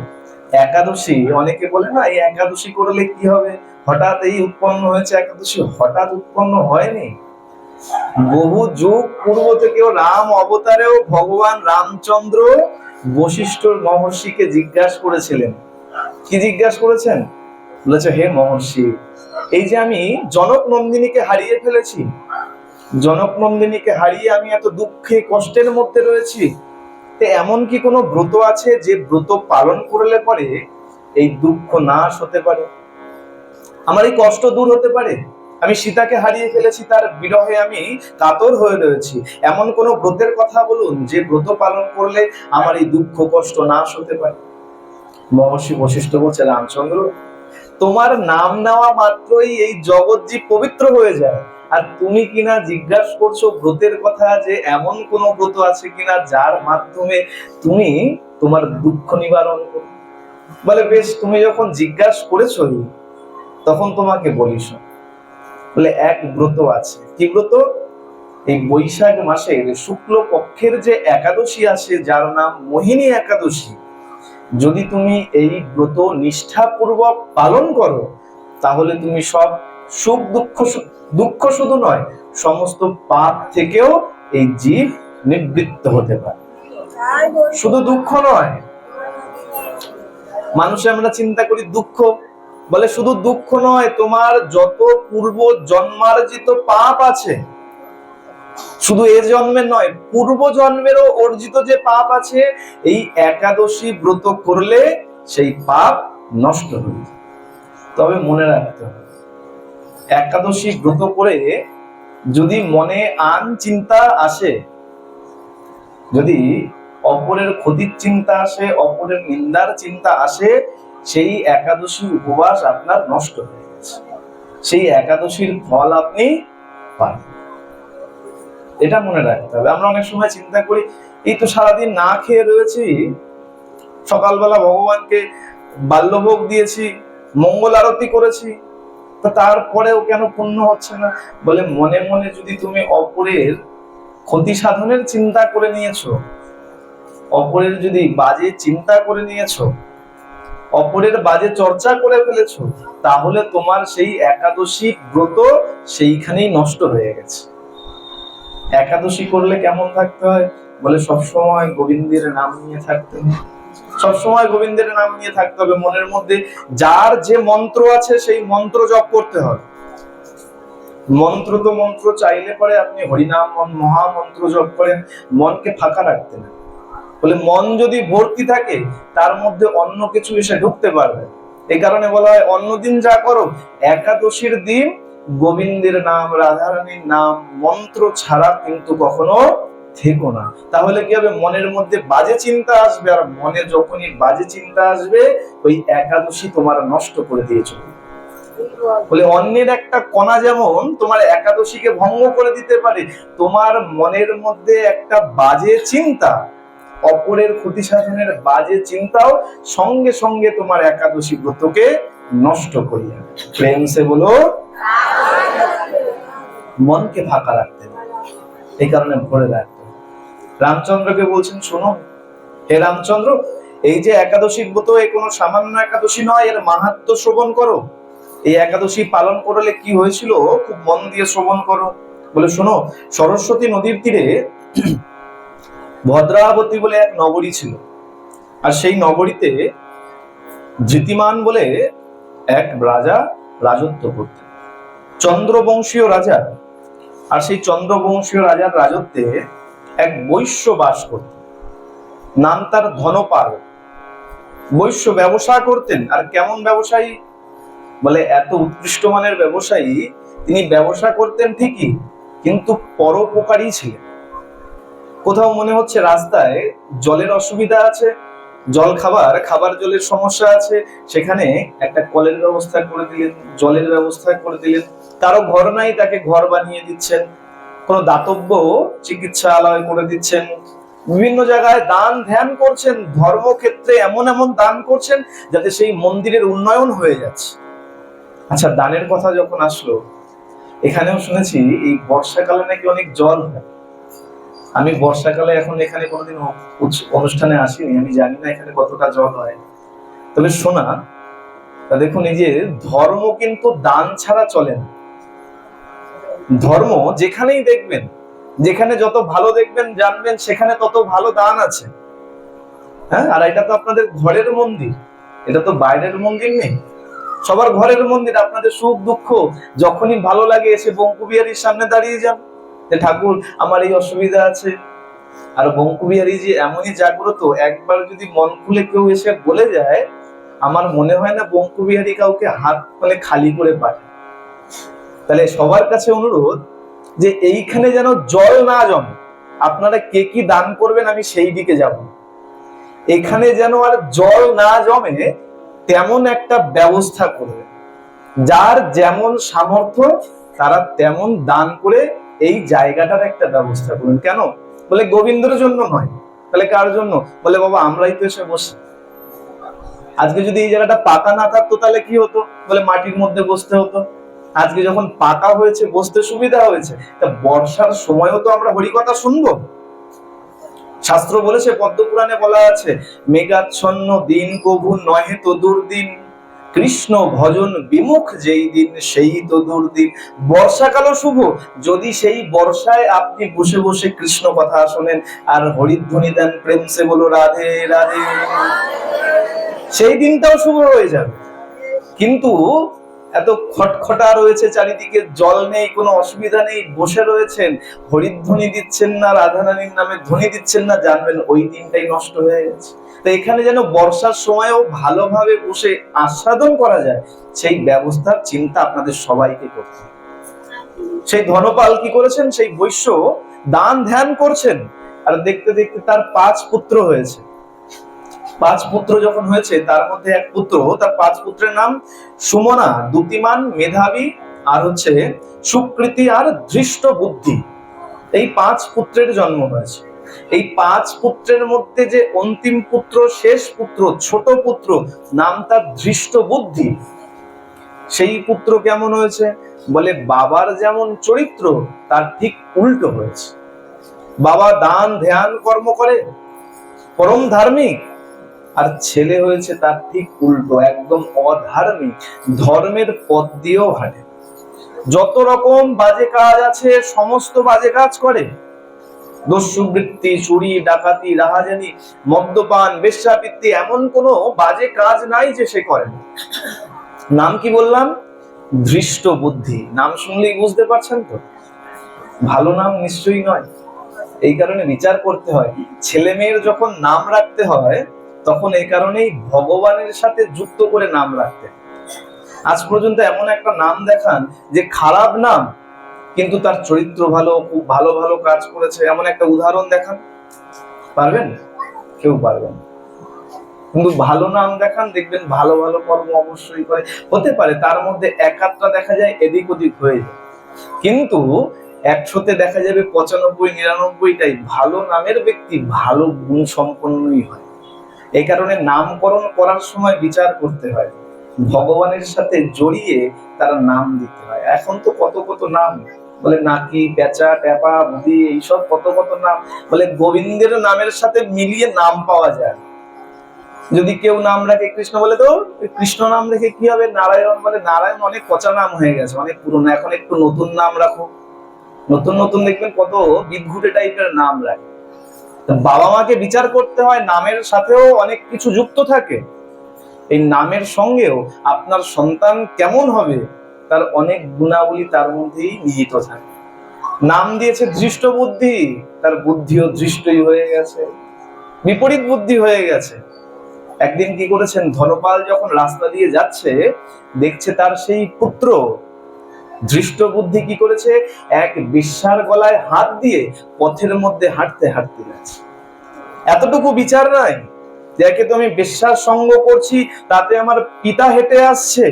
একাদশী, অনেকে বলে না এই একাদশী করলে কি হবে, হঠাৎ এই উৎপন্ন হয়েছে একাদশী। হঠাৎ উৎপন্ন হয়নি, বহু যুগ পূর্ব থেকেও রাম অবতারেও ভগবান রামচন্দ্র বশিষ্ঠ মহর্ষিকে জিজ্ঞাসা করেছিলেন। কি জিজ্ঞাসা করেছেন? বলেছে, হে মহর্ষি, এই যে আমি জনক নন্দিনীকে হারিয়ে ফেলেছি, জনক নন্দিনীকে হারিয়ে আমি এত দুঃখে কষ্টের মধ্যে রয়েছি, এমন কি কোনো ব্রত আছে যে ব্রত পালন করলে পরে এই দুঃখ নাশ হতে পারে? আমার এই কষ্ট দূর হতে পারে। আমি সীতাকে হারিয়ে ফেলেছি, তার বিরহে আমি কাতর হয়ে রয়েছি। এমন কোন ব্রতের কথা বলুন যে ব্রত পালন করলে আমার এই দুঃখ কষ্ট নাশ হতে পারে। মহর্ষি বশিষ্ঠ বলছে, রামচন্দ্র, তোমার নাম নেওয়া মাত্রই এই জগৎ পবিত্র হয়ে যায়, আর তুমি কিনা জিজ্ঞাসা করছো ব্রতের কথা, যে এমন কোন ব্রত আছে কিনা যার মাধ্যমে তুমি তোমার দুঃখ নিবারণ করো। বলে, বেশ, তুমি যখন জিজ্ঞাসা করেছো তখন তোমাকে বলিস। বলে, এক ব্রত আছে। কি ব্রত? এই বৈশাখ মাসের শুক্ল পক্ষের যে একাদশী আছে, যার নাম মোহিনী একাদশী, যদি তুমি এই ব্রত নিষ্ঠাপূর্বক পালন করো, তাহলে তুমি সব সুখ দুঃখ শুধু নয়, সমস্ত পাপ থেকেও এই জীব নিবৃত্ত হতে পারে। শুধু দুঃখ নয়, মানুষে আমরা চিন্তা করি দুঃখ, বলে শুধু দুঃখ নয়, তোমার যত পূর্ব জন্মার্জিত পাপ আছে, শুধু এ জন্মের নয়, পূর্ব জন্মেরও অর্জিত যে পাপ আছে, এই একাদশী ব্রত করলে সেই পাপ নষ্ট হয়ে যায়। তবে মনে রাখতে হবে, একাদশী ব্রত করে যদি মনে আন চিন্তা আসে, যদি অপরের ক্ষতির চিন্তা আসে, অপরের নিন্দার চিন্তা আসে, সেই একাদশী উপবাস আপনার নষ্ট হয়ে গেছে, সেই একাদশীর ফল আপনি পান। এটা মনে রাখতে হবে। আমরা অনেক সময় চিন্তা করি, এই তো সারাদিন না খেয়ে রয়েছি, সকালবেলা ভগবানকে বাল্যভোগ দিয়েছি, মঙ্গল আরতি করেছি, তো তারপরেও কেন পুণ্য হচ্ছে না? বলে, মনে মনে যদি তুমি অপরের ক্ষতি সাধনের চিন্তা করে নিয়েছো, অপরের যদি বাজে চিন্তা করে নিয়েছো, অপরের বাজে চর্চা করে ফেলেছো, তাহলে তোমার সেই একাদশী ব্রত সেইখানেই নষ্ট হয়ে গেছে। একাদশী করলে কেমন থাকতে হয়? বলে, সবসময় গোবিন্দের নাম নিয়ে থাকতে হবে, সবসময় গোবিন্দের নাম নিয়ে থাকতে হবে। মনের মধ্যে যার যে মন্ত্র আছে সেই মন্ত্র জপ করতে হবে। মন্ত্র তো মন্ত্র, চাইলে পরে আপনি হরিনাম মহামন্ত্র জপ করেন, মনকে ফাঁকা রাখতে না। বলে, মন যদি ভর্তি থাকে, তার মধ্যে অন্য কিছু এসে ঢুকতে পারবে। এই কারণে বলা হয়, অন্যদিন যা করো, একাদশীর দিন গোবিন্দের নাম, রাধারানীর নাম, মন্ত্র ছাড়া কিন্তু কখনো থেকো না। তাহলে কি হবে? মনের মধ্যে বাজে চিন্তা আসবে, আর মনে যখনই বাজে চিন্তা আসবে, ওই একাদশী তোমার নষ্ট করে দিয়ে চলবে। বলে, অন্যের একটা কণা যেমন তোমার একাদশীকে ভঙ্গ করে দিতে পারে, তোমার মনের মধ্যে একটা বাজে চিন্তা, অপরের ক্ষতি সাধনের বাজে চিন্তাও সঙ্গে সঙ্গে তোমার একাদশী ব্রতকে নষ্ট করিয়া। প্রেম সে বলো, মনকে ফাঁকা রাখতে হবে, এই কারণে ভরে রাখতে হবে। রামচন্দ্রকে বলছেন, শোনো হে রামচন্দ্র, এই যে একাদশী ব্রত, এ কোনো সামান্য একাদশী নয়, এর মাহাত্ম্য শ্রবণ করো। এই একাদশী পালন করলে কি হয়েছিল, খুব মন দিয়ে শ্রবণ করো। বলে, শোনো, সরস্বতী নদীর তীরে ভদ্রাবতী বলে এক নগরী ছিল, আর সেই নগরীতে ধৃতিমান বলে এক রাজা রাজত্ব করতেন, চন্দ্রবংশীয় রাজা। আর সেই চন্দ্রবংশীয় রাজার রাজত্বে এক বৈশ্য বাস করতেন, নাম তার ধনপাল। বৈশ্য ব্যবসা করতেন, আর কেমন ব্যবসায়ী? বলে, এত উৎকৃষ্ট মানের ব্যবসায়ী, তিনি ব্যবসা করতেন ঠিকই, কিন্তু পরোপকারী ছিলেন। কোথাও মনে হচ্ছে রাস্তায় জলের অসুবিধা আছে, খাবার জলের সমস্যা আছে, সেখানে একটা কলের ব্যবস্থা করে দিলেন, জলের ব্যবস্থা করে দিলেন। কারো ঘর নাই, তাকে ঘর বানিয়ে দিচ্ছেন। কোনো দাতব্য চিকিৎসালয় করে দিচ্ছেন। বিভিন্ন জায়গায় দান ধ্যান করছেন, ধর্মক্ষেত্রে এমন এমন দান করছেন যাতে সেই মন্দিরের উন্নয়ন হয়ে যাচ্ছে। আচ্ছা, দানের কথা যখন আসলো, এখানেও শুনেছি এই বর্ষাকালে নাকি অনেক জল হয়। আমি বর্ষাকালে এখন এখানে কোনোদিন অনুষ্ঠানে আসিনি, আমি জানি না এখানে কতটা জল হয়। তবে শোনা, দেখুন, এই যে ধর্ম কিন্তু দান ছাড়া চলে না। ধর্ম যেখানেই দেখবেন, যেখানে যত ভালো দেখবেন জানবেন, সেখানে তত ভালো দান আছে। হ্যাঁ, আর এটা তো আপনাদের ঘরের মন্দির, এটা তো বাইরের মন্দির নেই, সবার ঘরের মন্দির। আপনাদের সুখ দুঃখ যখনই ভালো লাগে, এসে বঙ্কুবিহারীর সামনে দাঁড়িয়ে যান, যে ঠাকুর আমার এই অসুবিধা আছে। আর বঙ্কুবিহারী যে এমনই জাগ্রত, একবার যদি মন খুলে কেউ এসে বলে যায়, আমার মনে হয় না বঙ্কুবিহারী কাউকে হাত মানে খালি করে পাঠায়। তাহলে সবার কাছে অনুরোধ যে এইখানে যেন জল না জমে। আপনারা কে কি দান করবেন আমি সেই দিকে যাব। এখানে যেন আর জল না জমে তেমন একটা ব্যবস্থা করবে। যার যেমন সামর্থ্য তারা তেমন দান করে এই জায়গাটার একটা ব্যবস্থা করুন। কেন বলে গোবিন্দর জন্য নয়, তাহলে কার জন্য? বলে বাবা আমরাই তো এসে বসি। আজকে যদি এই জায়গাটা পাকা না থাকতো তাহলে কি হতো? বলে মাটির মধ্যে বসতে হতো। আজকে যখন পাকা হয়েছে বসতে সুবিধা হয়েছে, তা বর্ষার সময়ও তো আমরা হরিকথা শুনবো। শাস্ত্র বলেছে, পদ্মপুরাণে বলা আছে, মেঘাচ্ছন্ন দিন কভু নহে তো দুর্দিন, কৃষ্ণ ভজন বিমুখ যেই দিন সেই তো দুর্দিন। বর্ষাকালও শুভ যদি সেই বর্ষায় আপনি বসে বসে কৃষ্ণ কথা শোনেন আর হরিধ্বনি দেন, প্রেম সে বলো রাধে রাধে, সেই দিনটাও শুভ হয়ে যাবে। কিন্তু এত খটখটা রয়েছে চারিদিকে, জল নেই, কোনো অসুবিধা নেই, বসে রয়েছেন, হরিধ্বনি দিচ্ছেন না, রাধারানীর নামে ধ্বনি দিচ্ছেন না, জানবেন ওই দিনটাই নষ্ট হয়ে গেছে। তো এখানে যেন বর্ষার সময়ও ভালোভাবে বসে আস্বাদন করা যায় সেই ব্যবস্থার চিন্তা আপনাদের সবাইকে করতে হবে। সেই ধনপাল কি করেছেন? সেই বৈশ্য দান ধ্যান করছেন, আর দেখতে দেখতে তার 5 পুত্র হয়েছে। 5 পুত্র যখন হয়েছে তার মধ্যে এক পুত্র, তার 5 পুত্রের নাম সুমনা, দ্যুতিমান, মেধাবী, আর হচ্ছে সুকৃতি আর ধৃষ্ট বুদ্ধি। এই 5 পুত্রের জন্ম হয়েছে। এই 5 পুত্রের মধ্যে যে অন্তিম পুত্র, শেষ পুত্র, ছোট পুত্র, নাম তার ধৃষ্ট বুদ্ধি। সেই পুত্র কেমন হয়েছে? বলে বাবার যেমন চরিত্র তার ঠিক উল্টো হয়েছে। বাবা দান ধ্যান কর্ম করে, পরম ধার্মিক, আর ছেলে হয়েছে তার ঠিক উল্টো, একদম অধার্মিক, ধর্মের পথ দিয়েও হাঁটে। যত রকম বাজে কাজ আছে সমস্ত বাজে কাজ করে। দস্যুবৃত্তি, চুরি, ডাকাতি, রাহাজানি, মদ্যপান, বেশ্যাবৃত্তি, এমন কোনো বাজে কাজ নাই যে সে করে না। নাম কি বললাম? ধৃষ্ট বুদ্ধি। নাম শুনলেই বুঝতে পারছেন তো ভালো নাম নিশ্চয়ই নয়। এই কারণে বিচার করতে হয়। ছেলে মেয়ের যখন নাম রাখতে হয় তখন এই কারণেই ভগবানের সাথে যুক্ত করে নাম রাখতে। আজ পর্যন্ত এমন একটা নাম দেখান যে খারাপ নাম কিন্তু তার চরিত্র ভালো, খুব ভালো ভালো কাজ করেছে, এমন একটা উদাহরণ দেখান। পারবেন? কেউ পারবেন। কিন্তু ভালো নাম দেখান, দেখবেন ভালো ভালো কর্ম অবশ্যই করে। হতে পারে তার মধ্যে এক আধটা দেখা যায় এদিক ওদিক হয়ে যায়, কিন্তু 100তে দেখা যাবে 95-99টাই ভালো নামের ব্যক্তি ভালো গুণ সম্পন্নই হয়। এই কারণে নামকরণ করার সময় বিচার করতে হয়, ভগবানের সাথে জড়িয়ে তার নাম দিতে হয়। এখন তো কত কত নাম, বলে নাকি, পেঁচা, ট্যাপা, বুদ্ধি, এইসব কত কত নাম। বলে গোবিন্দের নামের সাথে মিলিয়ে নাম পাওয়া যায়। যদি কেউ নাম রাখে কৃষ্ণ, বলে তো কৃষ্ণ নাম রেখে কি হবে? নারায়ণ, বলে নারায়ণ অনেক পচা নাম হয়ে গেছে, অনেক পুরনো, এখন একটু নতুন নাম রাখো। নতুন নতুন দেখবেন কত বিদঘুটে টাইপের নাম রাখে। বাবা মাকে বিচার করতে হয়, নামের সাথেও অনেক কিছু যুক্ত থাকে। এই নামের সঙ্গেও আপনার সন্তান কেমন হবে তার অনেক গুণাবলী তার মধ্যেই নিহিত থাকে। নাম দিয়েছে ধৃষ্ট বুদ্ধি, তার বুদ্ধিও ধৃষ্টই হয়ে গেছে, বিপরীত বুদ্ধি হয়ে গেছে। একদিন কি করেছেন, ধনপাল যখন রাস্তা দিয়ে যাচ্ছে দেখছে তার সেই পুত্র ধৃষ্ট বুদ্ধি কি করেছে, এক বেশ্যার গলায় হাত দিয়ে পথের মধ্যে হাঁটতে হাঁটতে যাচ্ছে। এতটুকু বিচার নাই যে একে তো আমি বেশ্যার সঙ্গ করছি, তাতে আমার পিতা হেঁটে আসছে,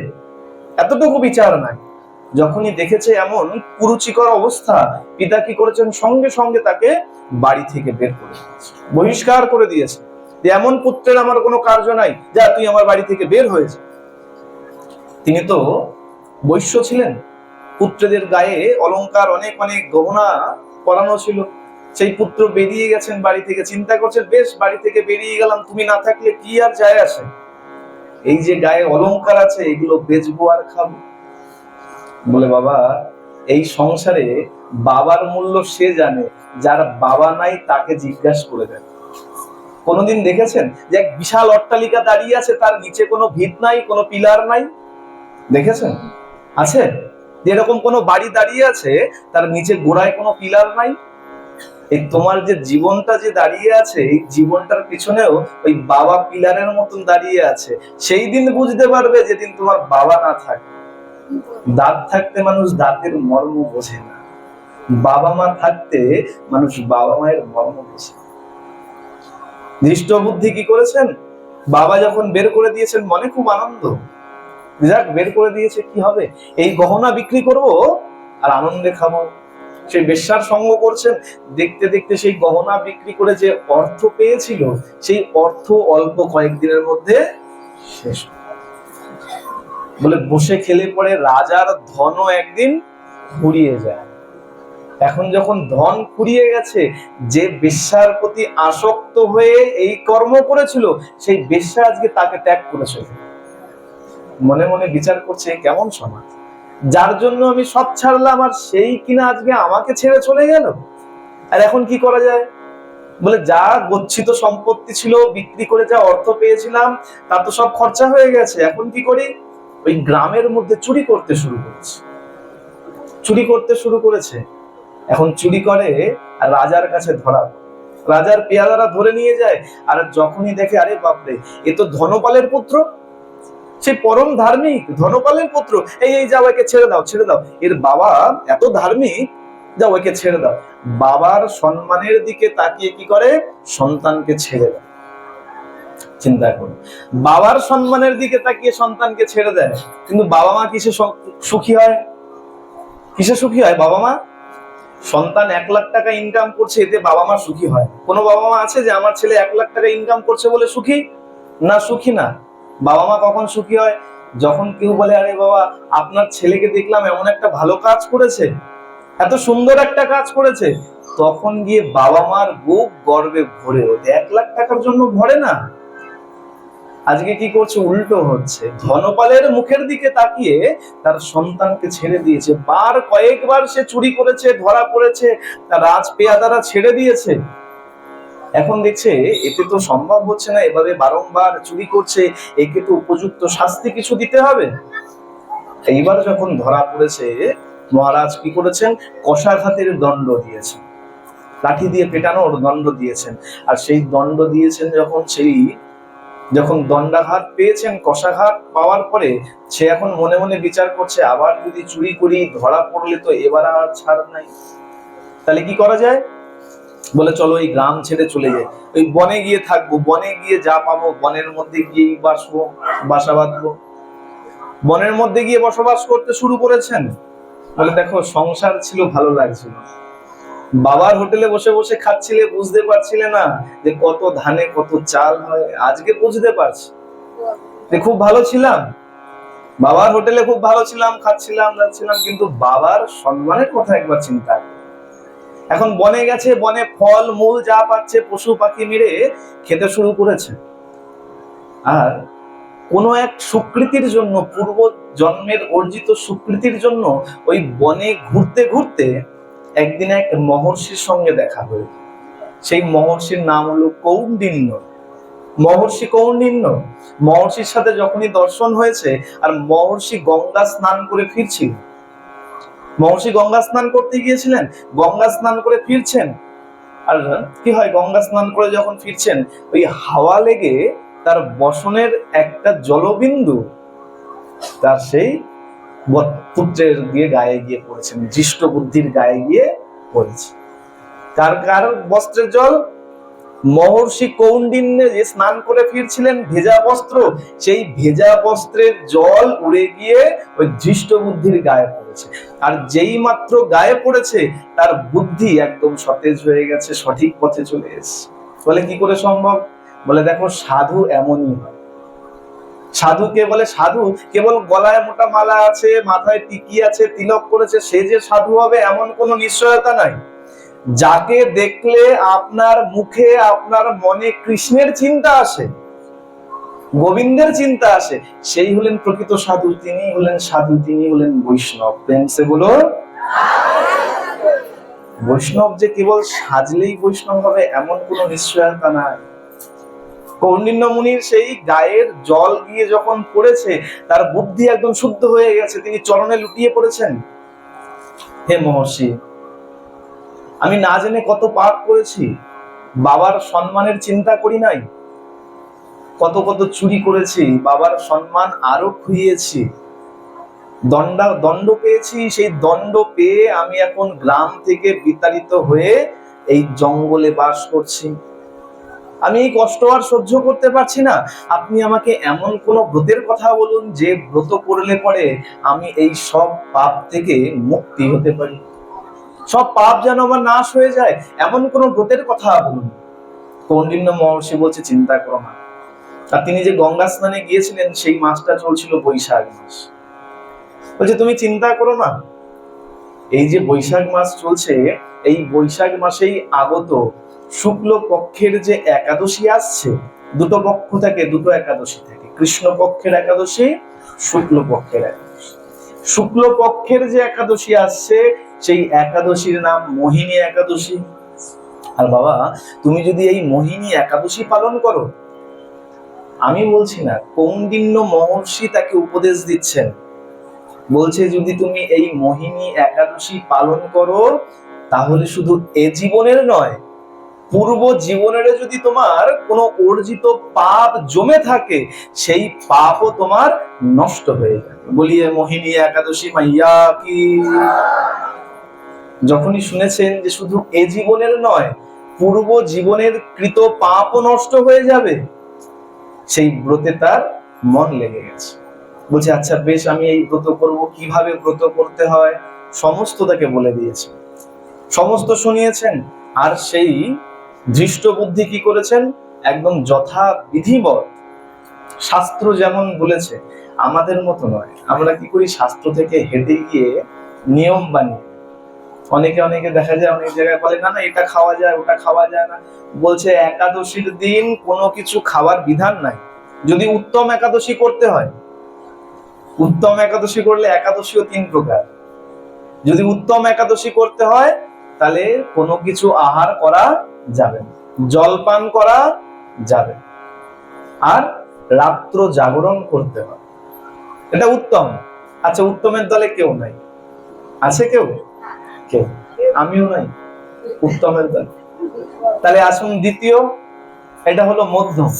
এতটুকু বিচার নাই। যখনই দেখেছে এমন কুরুচিকর অবস্থা, পিতা কি করেছেন, সঙ্গে সঙ্গে তাকে বাড়ি থেকে বের করে দিয়েছে, বহিষ্কার করে দিয়েছে। এমন পুত্রের আমার কোনো কার্য নাই, যা তুই আমার বাড়ি থেকে বের হয়েছে। তিনি তো বৈশ্য ছিলেন, পুত্রদের গায়ে অলংকার অনেক অনেক গহনা পরানো ছিল। সেই পুত্র বেরিয়ে গেছেন বাড়ি থেকে, চিন্তা করছেন বেশ বাড়ি থেকে বেরিয়ে গেলাম, তুমি না থাকলে কি আর যায় আসে, এই যে গায়ে অলংকার আছে এগুলো বেচবো আর খাবো। বলে বাবা, এই সংসারে বাবার মূল্য সে জানে যার বাবা নাই, তাকে জিজ্ঞাসা করে দেন। কোনোদিন দেখেছেন যে এক বিশাল অট্টালিকা দাঁড়িয়ে আছে, তার নিচে কোনো ভিত নাই, কোনো পিলার নাই? দেখেছেন? আছে? যেরকম কোনো বাড়ি দাঁড়িয়ে আছে তার নিচে গোড়ায় কোনো পিলার নাই? এই তোমার যে জীবনটা যে দাঁড়িয়ে আছে, এই জীবনটার পিছনেও ওই বাবা পিলারের মতন দাঁড়িয়ে আছে। সেই দিন বুঝতে পারবে যেদিন তোমার বাবা না থাকে। দাঁত থাকতে মানুষ দাঁতের মর্ম বোঝে না, বাবা মা থাকতে মানুষ বাবা মায়ের মর্ম বোঝে। দৃষ্ট বুদ্ধি কি করেছেন, বাবা যখন বের করে দিয়েছেন মনে খুব আনন্দ, যাক বের করে দিয়েছে কি হবে, এই গহনা বিক্রি করব আর আনন্দে খাবো। সেই বেশ্যার সঙ্গ করছেন, দেখতে দেখতে সেই গহনা বিক্রি করে যে অর্থ পেয়েছিল, সেই অর্থ অল্প কয়েকদিনের মধ্যে শেষ। বলে বসে খেলে পরে রাজার ধনও একদিন ফুরিয়ে যায়। এখন যখন ধন ফুরিয়ে গেছে, যে বেশ্যার প্রতি আসক্ত হয়ে এই কর্ম করেছিল, সেই বেশ্যা আজকে তাকে ত্যাগ করেছে। মনে মনে বিচার করছে কেমন সমাজ, যার জন্য আমি সব ছাড়লাম আর সেই কিনা আজকে আমাকে ছেড়ে চলে গেল। আর এখন কি করা যায়? বলে যা গচ্ছিত সম্পত্তি ছিল বিক্রি করে যা অর্থ পেয়েছিলাম তা তো সব খরচা হয়ে গেছে, এখন কি করি? ওই গ্রামের মধ্যে চুরি করতে শুরু করেছে, চুরি করতে শুরু করেছে। এখন চুরি করে আর রাজার কাছে ধরা, রাজার পেয়াদারা ধরে নিয়ে যায়। আর যখনই দেখে আরে বাপরে, এ তো ধনপালের পুত্র, সে পরম ধার্মিক ধনপালের পুত্র, এই যাও একে ছেড়ে দাও, ছেড়ে দাও, এর বাবা এত ধার্মিক, যাও একে ছেড়ে দাও। বাবার সম্মানের দিকে তাকিয়ে কি করে? সন্তানকে ছেড়ে দেয়। চিন্তা করুন, বাবার সম্মানের দিকে তাকিয়ে সন্তানকে ছেড়ে দেয়, কিন্তু বাবা মা কিসে সুখী হয়? কিসে সুখী হয় বাবা মা? সন্তান 1 লাখ টাকা ইনকাম করছে, এতে বাবা মা সুখী হয়? কোনো বাবা মা আছে যে আমার ছেলে 1 লাখ টাকা ইনকাম করছে বলে সুখী? না, সুখী না। বাবা মা কখন সুখী হয়? যখন কেউ বলে আরে বাবা আপনার ছেলেকে দেখলাম এমন একটা ভালো কাজ করেছে, এত সুন্দর একটা কাজ করেছে, তখন গিয়ে বাবা মার বুক গর্বে ভরে ওঠে। 1 লাখ টাকার জন্য ভরে না। আজকে কি করছে? উল্টো হচ্ছে। ধনপালের মুখের দিকে তাকিয়ে তার সন্তানকে ছেড়ে দিয়েছে। বার কয়েকবার সে চুরি করেছে, ধরা পড়েছে, তার রাজ পেয়াদারা ছেড়ে দিয়েছে। এখন দেখছে এতে তো সম্ভব হচ্ছে না, এভাবে বারংবার চুরি করছে, একে তো উপযুক্ত শাস্তি কিছু দিতে হবে। এইবার যখন ধরা পড়েছে, মহারাজ কি করেছেন? কষাঘাতের দণ্ড দিয়েছেন, লাঠি দিয়ে পেটানোর দণ্ড দিয়েছেন। আর সেই দণ্ড দিয়েছেন যখন দণ্ডাঘাত পেয়েছেন, কষাঘাত পাওয়ার পরে সে এখন মনে মনে বিচার করছে, আবার যদি চুরি করি ধরা পড়লে তো এবার আর ছাড় নাই, তাহলে কি করা যায়? বলে চলো এই গ্রাম ছেড়ে চলে যাই, ওই বনে গিয়ে থাকবো, বনে গিয়ে যা পাবো বনের মধ্যে গিয়েই বাসবো, বাসা বাঁধবো। বনের মধ্যে গিয়ে বসবাস করতে শুরু করেছেন। বলে দেখো সংসার ছিল ভালো লাগছিল, বাবার হোটেলে বসে বসে খাচ্ছিলে, বুঝতে পারছিলে না যে কত ধানে কত চাল হয়। আজকে বুঝতে পারছি যে খুব ভালো ছিলাম, বাবার হোটেলে খুব ভালো ছিলাম, খাচ্ছিলাম যাচ্ছিলাম, কিন্তু বাবার সম্মানের কথা একবার চিন্তা। এখন বনে গেছে, বনে ফল মূল যা পাচ্ছে পশু পাখি মেরে খেতে শুরু করেছে। আর কোনো এক স্বীকৃতির জন্য, পূর্ব জন্মের অর্জিত স্বীকৃতির জন্য ওই বনে ঘুরতে ঘুরতে একদিন এক মহর্ষির সঙ্গে দেখা হলো। সেই মহর্ষির নাম হলো কৌন্ডিন্য। মহর্ষি কৌন্ডিন্য, মহর্ষির সাথে যখনই দর্শন হয়েছে, আর মহর্ষি গঙ্গা স্নান করে ফিরছিল, মহর্ষি গঙ্গা স্নান করতে গিয়েছিলেন, গঙ্গা স্নান করে ফিরছেন। আর কি হয়, গঙ্গা স্নান করে যখন ফিরছেন, ওই হাওয়া লেগে তার বসনের একটা জলবিন্দু তার সেই পুত্রের দিয়ে গায়ে গিয়ে পড়েছেন, দৃষ্ট বুদ্ধির গায়ে গিয়ে পড়েছে। কার কার বস্ত্রের জল? মহর্ষি কৌন্ডিন্যে যে স্নান করে ফিরছিলেন ভেজা বস্ত্র, সেই ভেজা বস্ত্রের জল উড়ে গিয়ে ওই দৃষ্ট বুদ্ধির গায়ে পড়েছে। আর যেই মাত্র গায়ে পড়েছে তার বুদ্ধি একদম সতেজ হয়ে গেছে, সঠিক পথে চলে এসেছে। বলে কি করে সম্ভব? বলে দেখো সাধু এমনই হয়। সাধু কে বলে? সাধু কেবল গলায় মোটা মালা আছে, মাথায় টিকি আছে, তিলক করেছে, সে যে সাধু হবে এমন কোনো নিশ্চয়তা নাই। যাকে দেখলে আপনার মুখে আপনার মনে কৃষ্ণের চিন্তা আসে, গোবিন্দের চিন্তা আসে, সেই হলেন প্রকৃত সাধু। তিনি হলেন সাধু, তিনি হলেন বৈষ্ণব। প্রেম সে বলো। বৈষ্ণব যে কেবল সাজলেই বৈষ্ণব হবে এমন কোনো নিশ্চয়তা নাই। কৌন্ডিন্য মুনির সেই গায়ের জল গিয়ে যখন পড়েছে, তার বুদ্ধি একদম শুদ্ধ হয়ে গেছে, তিনি চরণে লুটিয়ে পড়েছেন, হে মহর্ষি আমি না জেনে কত পাপ করেছি, বাবার সম্মানের চিন্তা করি নাই, কত কত চুরি করেছি, বাবার সম্মান আরো খুইয়েছি, দণ্ড পেয়েছি। সেই দণ্ড পেয়ে আমি এখন গ্রাম থেকে বিতাড়িত হয়ে এই জঙ্গলে বাস করছি। আমি এই কষ্ট আর সহ্য করতে পারছি না। আপনি আমাকে এমন কোন ব্রতের কথা বলুন যে ব্রত করলে পরে আমি এই সব পাপ থেকে মুক্তি হতে পারি, সব পাপ যেন আমার নাশ হয়ে যায়, এমন কোন ব্রতের কথা বলুন। কৌন্ডিন্য মহর্ষি বলছে, চিন্তা করো না। আর তিনি যে গঙ্গা স্নানে গিয়েছিলেন সেই মাসটা চলছিল বৈশাখ মাস। বলছে তুমি চিন্তা করো না, এই যে বৈশাখ মাস চলছে, এই বৈশাখ মাসেই আগত শুক্ল পক্ষের যে একাদশী আসছে, দুটো পক্ষ থেকে, দুটো একাদশী থেকে, কৃষ্ণ পক্ষের একাদশী, শুক্ল পক্ষের একাদশী। শুক্ল পক্ষের যে একাদশী আসছে সেই একাদশীর নাম মোহিনী একাদশী। আর বাবা, তুমি যদি এই মোহিনী একাদশী পালন করো, আমি বলছি না, কৌন্ডিন্য মহর্ষি তাকে উপদেশ দিচ্ছেন, বলছে যদি তুমি এই মোহিনী একাদশী পালন করো তাহলে শুধু এ জীবনের নয়, পূর্ব জীবনের যদি তোমার কোনো অর্জিত পাপ জমে থাকে সেই পাপও তোমার নষ্ট হয়ে যাবে। বলিয়ে মোহিনী একাদশী মাইয়া কি। যখনই শুনেছেন যে শুধু এ জীবনের নয়, পূর্ব জীবনের কৃত পাপও নষ্ট হয়ে যাবে, সেই ব্রতে তার মন লেগে গেছে। বলছে আচ্ছা বেশ, আমি এই ব্রত করব, কিভাবে ব্রত করতে হয় সমস্ত তাকে বলে দিয়েছে, সমস্ত শুনিয়েছেন। আর সেই দৃষ্ট বুদ্ধি কি করেছেন, একদম যথা বিধিবৎ শাস্ত্র যেমন বলেছে, আমাদের মতো নয়। আমরা কি করি, শাস্ত্র থেকে হেঁটে গিয়ে নিয়ম বানিয়ে, অনেকে দেখা যায় অনেক জায়গায় বলে না না এটা খাওয়া যায়, ওটা খাওয়া যায় না। বলছে একাদশীর দিন কোনো কিছু খাওয়ার বিধান নাই। যদি উত্তম একাদশী করতে হয়, উত্তম একাদশী করলে একাদশীও 3 প্রকার। যদি উত্তম একাদশী করতে হয় তাহলে কোনো কিছু আহার করা যাবে না, জলপান করা যাবে, আর রাত্র জাগরণ করতে হয়, এটা উত্তম। আচ্ছা, উত্তমের দলে কেউ নাই, আছে কেউ? কেউ, আমিও নাই উত্তমের দলে। তাহলে আসুন দ্বিতীয়, এটা হলো মধ্যম।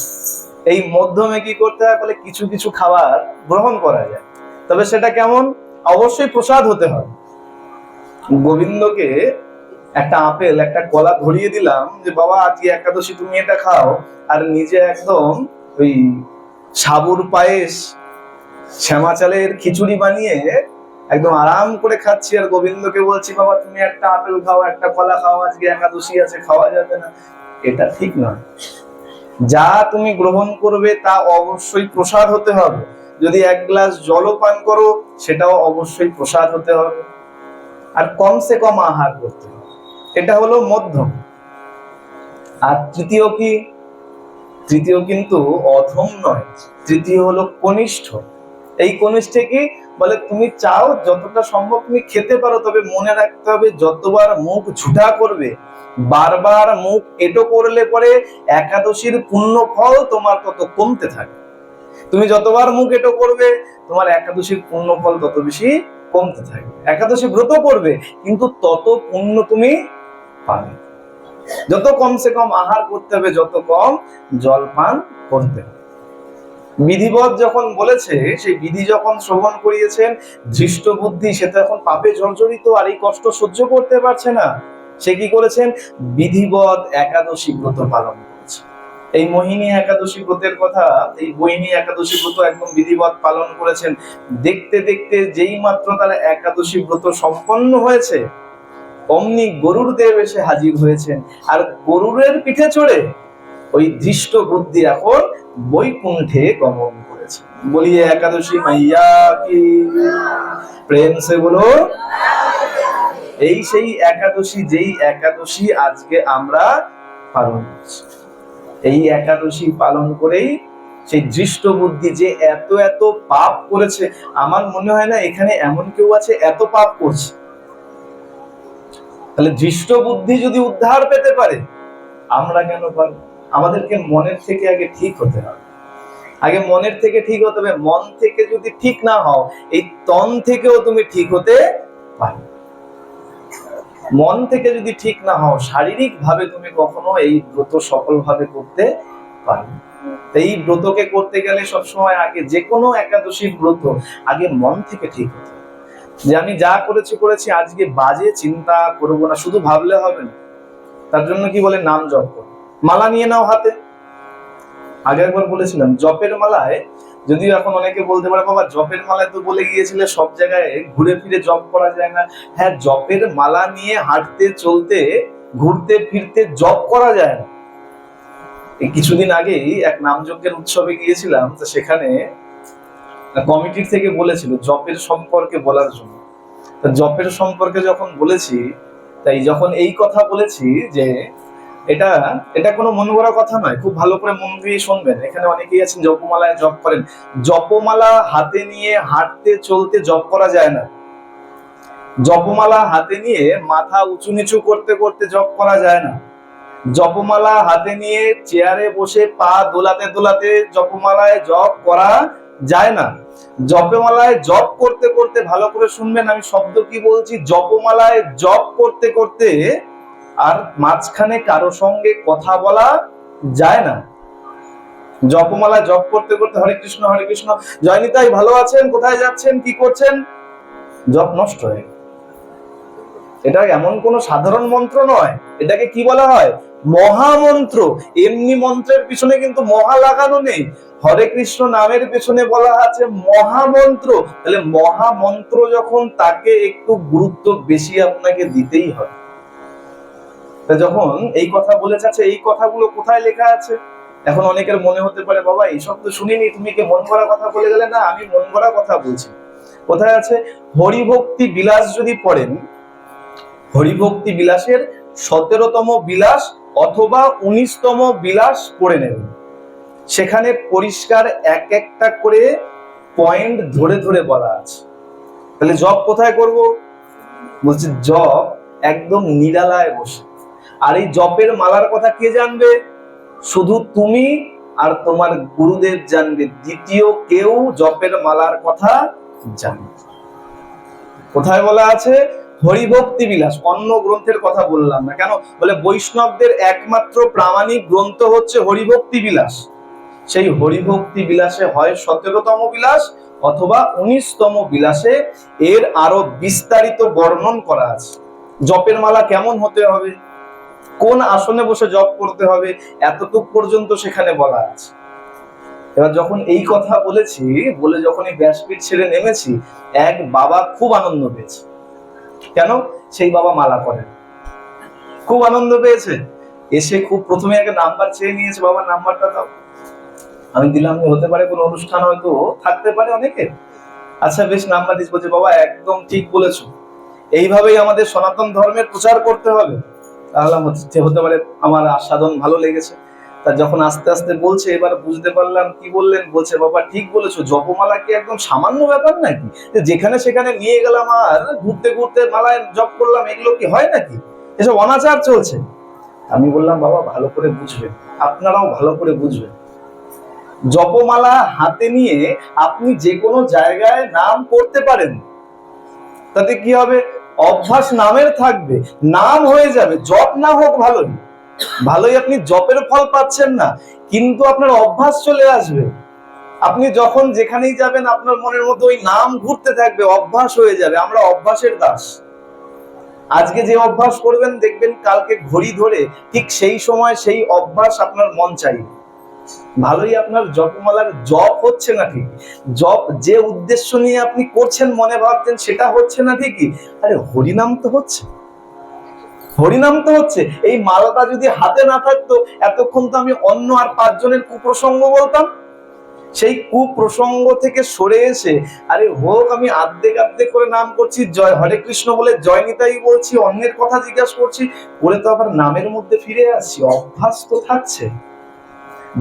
এই মধ্যমে কি করতে হয় বলে, কিছু কিছু খাবার গ্রহণ করা যায়, তবে সেটা কেমন, অবশ্যই প্রসাদ হতে হয়। গোবিন্দকে একটা আপেল একটা কলা ধরিয়ে দিলাম যে বাবা আজকে একাদশী তুমি এটা খাও, আর নিজে একদম ওই সাবুর পায়েস, শ্যামা চালের খিচুড়ি বানিয়ে একদম আরাম করে খাচ্ছি, আর গোবিন্দকে বলছি বাবা তুমি একটা আপেল খাও, একটা কলা খাও, আজকে একাদশী আছে, খাওয়া যাবে না। এটা ঠিক নয়। যা তুমি গ্রহণ করবে তা অবশ্যই প্রসাদ হতে হবে। যদি 1 গ্লাস জলও পান করো সেটাও অবশ্যই প্রসাদ হতে হবে, আর কমসে কম আহার করতে হবে। এটা হলো মধ্যম। আর তৃতীয় কি, তৃতীয় কিন্তু অধম নয়, তৃতীয় হলো কনিষ্ঠ। এই কনিষ্ঠে কি বলে, তুমি চাও যতটা সম্ভব তুমি খেতে পারো, তবে মনে রাখতে হবে যতবার মুখ ঝুঠা করবে, বারবার মুখ এটো করলে পরে একাদশীর পুণ্য ফল তোমার তত কমতে থাকে। তুমি যতবার মুখ এটো করবে তোমার একাদশীর পুণ্য ফল তত বেশি কমতে থাকে। একাদশী ব্রত করবে কিন্তু তত পুণ্য তুমি পাবে। যত কমসে কম আহার করতে হবে, যত কম জলপান করতে হবে। বিধিবৎ যখন বলেছে, সেই বিধি যখন শ্রবণ করিয়েছেন, ধৃষ্ট বুদ্ধি সে তো এখন পাপে জর্জরিত, আর এই কষ্ট সহ্য করতে পারছে না। সে কি করেছেন, বিধিবৎ একাদশী ব্রত পালন করেছে। এই মোহিনী একাদশী ব্রতের কথা, এই মোহিনী একাদশী ব্রত একদম বিধিবৎ পালন করেছেন। দেখতে দেখতে যেই মাত্র তারা একাদশী ব্রত সম্পন্ন হয়েছে, অমনি গরুর দেব এসে হাজির হয়েছেন, আর গরুরের পিঠে চড়ে ওই ধৃষ্ট বুদ্ধি এখন বৈকুণ্ঠে গমন করেছে। বলিয়ে একাদশী মাইয়া কি, প্রেম সে বলো। এই সেই একাদশী, যেই একাদশী আজকে আমরা পালন করছি। এই একাদশী পালন করেই সেই দৃষ্ট বুদ্ধি যে এত এত পাপ করেছে, আমার মনে হয় না এখানে এমন কেউ আছে এত পাপ করছে। তাহলে দৃষ্ট বুদ্ধি যদি উদ্ধার পেতে পারে, আমরা কেন পারবো? আমাদেরকে মনের থেকে আগে ঠিক হতে হবে, আগে মনের থেকে ঠিক হতে হবে। মন থেকে যদি ঠিক না হও, এই তন থেকেও তুমি ঠিক হতে পারবে। মন থেকে যদি ঠিক না হও, শারীরিক ভাবে তুমি কখনো এই ব্রত সফলভাবে করতে পারবে। এই ব্রতকে করতে গেলে সবসময় আগে, যে কোনো একাদশীর ব্রত আগে মন থেকে ঠিক হতে হবে। যে আমি যা করেছি আজকে বাজে চিন্তা করবো না, শুধু ভাবলে হবে না। তার জন্য কি বলে, নাম জপ করো, মালা নিয়ে নাও হাতে। আগে একবার বলেছিলাম জপের মালায়, যদিও এখন অনেকে বলতে পারে বাবা জপের মালায় তো বলে গিয়েছিলে সব জায়গায় ঘুরে ফিরে জপ করা যায় না। হ্যাঁ, জপের মালা নিয়ে হাঁটতে চলতে ঘুরতে ফিরতে জপ করা যায় না। এই কিছুদিন আগেই এক নামযজ্ঞের উৎসবে গিয়েছিলাম, তো সেখানে কমিটির থেকে বলেছিল জপের সম্পর্কে বলার জন্য। জপের সম্পর্কে যখন বলেছি, তাই যখন এই কথা বলেছি যে এটা এটা কোনো মন গড়া কথা নয়, খুব ভালো করে মন দিয়ে শুনবেন। এখানে অনেকেই আছেন জপমালায় জপ করেন, জপমালা হাতে নিয়ে হাঁটতে চলতে জপ করা যায় না। জপমালা হাতে নিয়ে মাথা উঁচু নিচু করতে করতে জপ করা যায় না। জপমালা হাতে নিয়ে চেয়ারে বসে পা দোলাতে দোলাতে জপমালায় জপ করা যায় না। জপমালায় জপ করতে করতে, ভালো করে শুনবেন আমি শব্দ কি বলছি, জপমালায় জপ করতে করতে আর মাঝখানে কারো সঙ্গে কথা বলা যায় না। জপমালা জপ করতে করতে হরে কৃষ্ণ হরে কৃষ্ণ, জয়নিতাই ভালো আছেন, কোথায় যাচ্ছেন, কি করছেন, জপ নষ্ট হয়ে। এটা এমন কোন সাধারণ মন্ত্র নয়, এটাকে কি বলা হয়, মহামন্ত্র। এমনি মন্ত্রের পিছনে কিন্তু মহা লাগানো নেই, হরে কৃষ্ণ নামের পেছনে বলা আছে মহামন্ত্র। তাহলে মহামন্ত্র যখন, তাকে একটু গুরুত্ব বেশি আপনাকে দিতেই হবে। যখন এই কথা বলেছে, আচ্ছা এই কথাগুলো কোথায় লেখা আছে? এখন অনেকের মনে হতে পারে বাবা এইসব তো শুনিনি, তুমি কি মন গড়া কথা বলে গেলে? না, আমি মন গড়া কথা বলছি। কোথায় আছে? হরিভক্তি বিলাস যদি পড়েন, হরিভক্তি বিলাসের 17তম বিলাস অথবা 19তম বিলাস পড়ে নেবেন। সেখানে পরিষ্কার এক একটা করে পয়েন্ট ধরে ধরে বলা আছে। তাহলে জপ কোথায় করব? বলছি জপ একদম নিরালায় বসে। আর এই জপের মালার কথা কে জানবে? শুধু তুমি আর তোমার গুরুদেব জানবে, দ্বিতীয় কেউ জপের মালার কথা জানে। কোথায় বলা আছে? হরিভক্তি বিলাস। অন্য গ্রন্থের কথা বললাম না, কেন বলে বৈষ্ণবদের একমাত্র প্রামাণিক গ্রন্থ হচ্ছে হরিভক্তি বিলাস। সেই হরিভক্তি বিলাসে হয় 17তম বিলাস অথবা 19তম বিলাসে এর আরো বিস্তারিত বর্ণন করা আছে। জপের মালা কেমন হতে হবে, কোন আসনে বসে জপ করতে হবে, এতটুক পর্যন্ত সেখানে বলা আছে। এবার যখন এই কথা বলেছি, বলে যখন এই ব্যাসপীঠ ছেড়ে নেমেছি, এক বাবা খুব আনন্দ পেয়েছে। কেন? সেই বাবা মালা করেন, খুব আনন্দ পেয়েছে। এসে খুব প্রথমে একটা নাম্বার চেয়ে নিয়েছে, বাবা নাম্বারটা দাও। আমি দিলাম, হতে পারে কোনো অনুষ্ঠান হয়তো থাকতে পারে অনেকে। আচ্ছা বেশ, নাম্বার দিস। বলছে বাবা একদম ঠিক বলেছো, এইভাবেই আমাদের সনাতন ধর্মের প্রচার করতে হবে। তাহলে হতে পারে আমার আস্বাদন ভালো লেগেছে। তা যখন আস্তে আস্তে বলছে, এবার বুঝতে পারলাম কি বললেন। বলছে বাবা ঠিক বলেছো, জপমালা কি একদম সামান্য ব্যাপার নাকি, যেখানে সেখানে নিয়ে গেলাম আর ঘুরতে ঘুরতে মালায় জপ করলাম, এগুলো কি হয় নাকি? এসব অনাচার চলছে। আমি বললাম বাবা ভালো করে বুঝবেন, আপনারাও ভালো করে বুঝবেন। জপমালা হাতে নিয়ে আপনি যে কোনো জায়গায় নাম করতে পারেন, তাতে কি হবে? অভ্যাস নামের থাকবে, নাম হয়ে যাবে। জপ না হোক ভালোই, ভালোই আপনি জপের ফল পাচ্ছেন না, কিন্তু আপনার অভ্যাস চলে আসবে। আপনি যখন যেখানেই যাবেন আপনার মনের মধ্যে ওই নাম ঘুরতে থাকবে, অভ্যাস হয়ে যাবে। আমরা অভ্যাসের দাস। আজকে যে অভ্যাস করবেন দেখবেন কালকে ঘড়ি ধরে ঠিক সেই সময় সেই অভ্যাস আপনার মন চাইবে। ভালোই আপনার জপমালার জপ হচ্ছে না ঠিকই, জপ যে উদ্দেশ্য নিয়ে আপনি করছেন মনে ভাবছেন সেটা হচ্ছে না ঠিকই, আরে হরিনাম তো হচ্ছে, হরিনাম তো হচ্ছে। এই মালাটা যদি হাতে না থাকতো, এতক্ষণ তো আমি অন্য আর 5 জনের কুপ্রসঙ্গ বলতাম। সেই কুপ্রসঙ্গ থেকে সরে এসে, আরে হোক আমি আর্ধেক আর্ধেক করে নাম করছি, জয় হরে কৃষ্ণ বলে জয় নিতাই বলছি, অন্যের কথা জিজ্ঞাসা করছি, করে তো আবার নামের মধ্যে ফিরে আসছি। অভ্যাস তো থাকছে।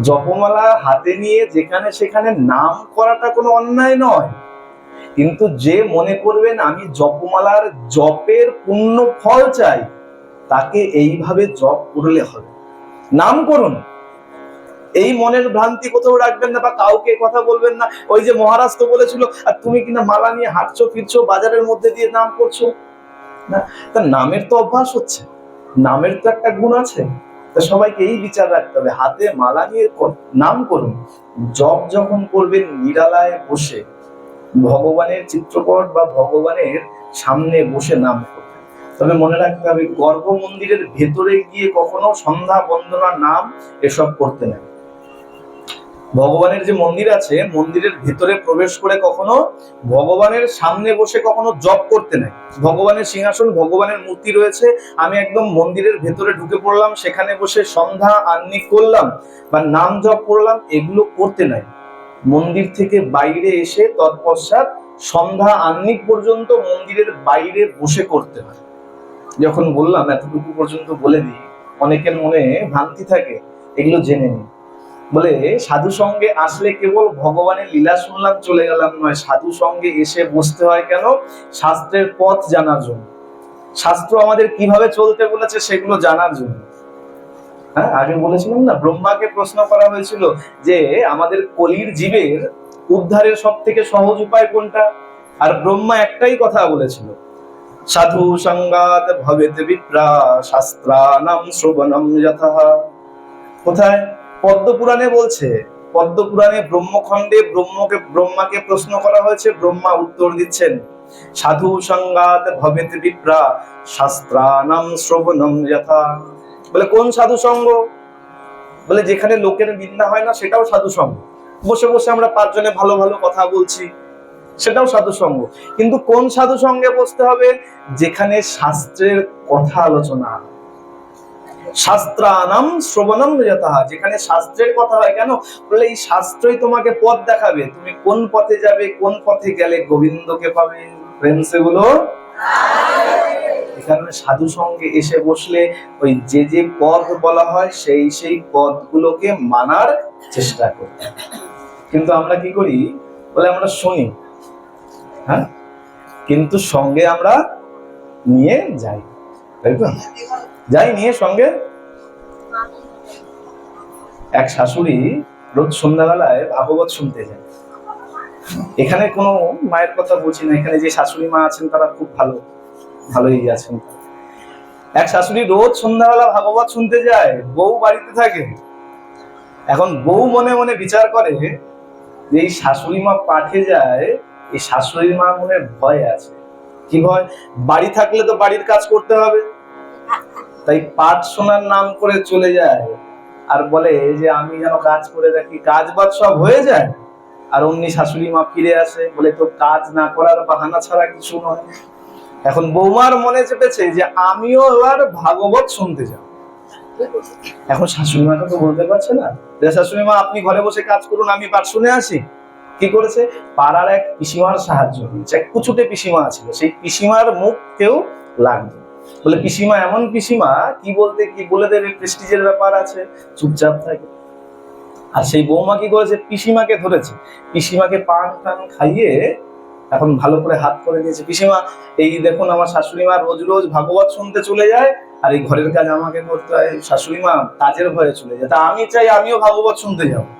জপমালা হাতে নিয়ে যেখানে সেখানে নাম করাটা কোনো অন্যায় নয়, কিন্তু যে মনে করবেন আমি জপমালার জপের পুণ্য ফল চাই, তাকে এইভাবে জপ করলে হবে। নাম করুন, এই মনের ভ্রান্তি কোথাও রাখবেন না, বা কাউকে কথা বলবেন না। ওই যে মহারাজ তো বলেছিল, আর তুমি কিনা মালা নিয়ে হাঁটছো ফিরছো, বাজারের মধ্যে দিয়ে নাম করছো। না, তার নামের তো অভ্যাস হচ্ছে, নামের তো একটা গুণ আছে। তা সবাইকে এই বিচার রাখতে হবে, হাতে মালা নিয়ে নাম করুন। জপ যখন করবেন নিরালায় বসে, ভগবানের চিত্রপট বা ভগবানের সামনে বসে নাম করবেন। তবে মনে রাখতে হবে, গর্ভ মন্দিরের ভেতরে গিয়ে কখনো সন্ধ্যা বন্দনা নাম এসব করতে নেই। ভগবানের যে মন্দির আছে, মন্দিরের ভেতরে প্রবেশ করে কখনো ভগবানের সামনে বসে কখনো জপ করতে নাই। ভগবানের সিংহাসন, ভগবানের মূর্তি রয়েছে, আমি একদম মন্দিরের ভেতরে ঢুকে পড়লাম, সেখানে বসে সন্ধ্যা আহ্নিক করলাম বা নাম জপ করলাম, এগুলো করতে নাই। মন্দির থেকে বাইরে এসে তৎপশ্চাৎ সন্ধ্যা আহ্নিক পর্যন্ত মন্দিরের বাইরে বসে করতে হয়। যখন বললাম এতটুকু পর্যন্ত বলে দিই, অনেকের মনে ভ্রান্তি থাকে, এগুলো জেনে নিই। বলে সাধু সঙ্গে আসলে কেবল ভগবানের লীলা শুনলাম চলে গেলাম নয়, সাধু সঙ্গে এসে বসতে হয় কেন? শাস্ত্রের পথ জানার জন্য। শাস্ত্র আমাদের কিভাবে চলতে বলেছে সেগুলো জানার জন্য। হ্যাঁ, আগে বলেছিলাম না, ব্রহ্মাকে প্রশ্ন করা হয়েছিল যে আমাদের কলির জীবের উদ্ধারের সব থেকে সহজ উপায় কোনটা? আর ব্রহ্মা একটাই কথা বলেছিল, সাধু সঙ্গাত ভবেত বিপ্রা শাস্ত্রানাম শ্রবণম যথা। কোথায়? পদ্মপুরাণে বলছে। পদ্মপুরাণে ব্রহ্মখণ্ডে ব্রহ্মাকে প্রশ্ন করা হয়েছে, ব্রহ্মা উত্তর দিচ্ছেন, সাধু সঙ্গাত ভবেত বিপ্রা শাস্ত্রানাম শ্রবণম যথা। বলে কোন সাধু সঙ্গ? বলে যেখানে লোকের নিন্দা হয় না সেটাও সাধু সঙ্গ। বসে বসে আমরা পাঁচজনে ভালো ভালো কথা বলছি, সেটাও সাধু সঙ্গ। কিন্তু কোন সাধু সঙ্গে বসতে হবে? যেখানে শাস্ত্রের কথা আলোচনা, শাস্ত্রানাম শ্রবণম যথা, যেখানে শাস্ত্রের কথা হয়। কেন? বলে এই শাস্ত্রই তোমাকে পথ দেখাবে, তুমি কোন পথে যাবে, কোন পথে গেলে গোবিন্দকে পাবে। প্রেম সে বলো। এখানে সাধু সঙ্গে এসে বসলে ওই যে যে পথ বলা হয় সেই সেই পথগুলোকে মানার চেষ্টা করতে। কিন্তু আমরা কি করি? বলে আমরা শুনি, হ্যাঁ, কিন্তু সঙ্গে আমরা নিয়ে যাই, তাই তো? যাই নিয়ে সঙ্গে। এক শাশুড়ি রোজ সন্ধ্যাবেলায় ভাগবত শুনতে যায়। এখানে কোনো মায়ের কথা বলছি না, এখানে যে শাশুড়ি মা আছেন তারা খুব ভালোই আছেন। এক শাশুড়ি রোজ সন্ধ্যাবেলা ভাগবত শুনতে যায়, বউ বাড়িতে থাকে। এখন বউ মনে মনে বিচার করে যে এই শাশুড়ি মা পাঠে যায়, এই শাশুড়ি মা মনে ভয় আছে। কি ভয়? বাড়ি থাকলে তো বাড়ির কাজ করতে হবে, তাই পাঠ শোনার নাম করে চলে যায় আর বলে যে আমি যেন কাজ করে রাখি, কাজ বাজ সব হয়ে যায়। আর অমনি শাশুড়ি মা ফিরে আসে, বলে তো কাজ না করার বাহানা ছাড়া কিছু নয়। এখন বৌমার মনে চেপেছে যে আমিও এবার ভাগবত শুনতে যাব। এখন শাশুড়ি মাকে তো বলতে পারছে না যে শাশুড়ি মা আপনি ঘরে বসে কাজ করুন, আমি পাঠ শুনে আসি। কি করেছে? পাড়ার এক পিসিমার সাহায্য নিয়েছে। এক কুচুটে পিসিমা ছিল, সেই পিসিমার মুখ কেউ লাগবে। বলে পিসিমা এমন পিসিমা, কি বলতে কি বলে দেবে, প্রেস্টিজের ব্যাপার আছে, চুপচাপ থাকে। আর সেই বৌমা কি করেছে? পিসিমাকে ধরেছে, পিসিমাকে পান টান খাইয়ে এখন ভালো করে হাত করে দিয়েছে। পিসিমা এই দেখুন আমার শাশুড়ি মা রোজ রোজ ভাগবত শুনতে চলে যায় আর এই ঘরের কাজ আমাকে করতে হয়। শাশুড়ি মা কাজের ভয়ে চলে যায়, তা আমি চাই আমিও ভাগবত শুনতে যাবো।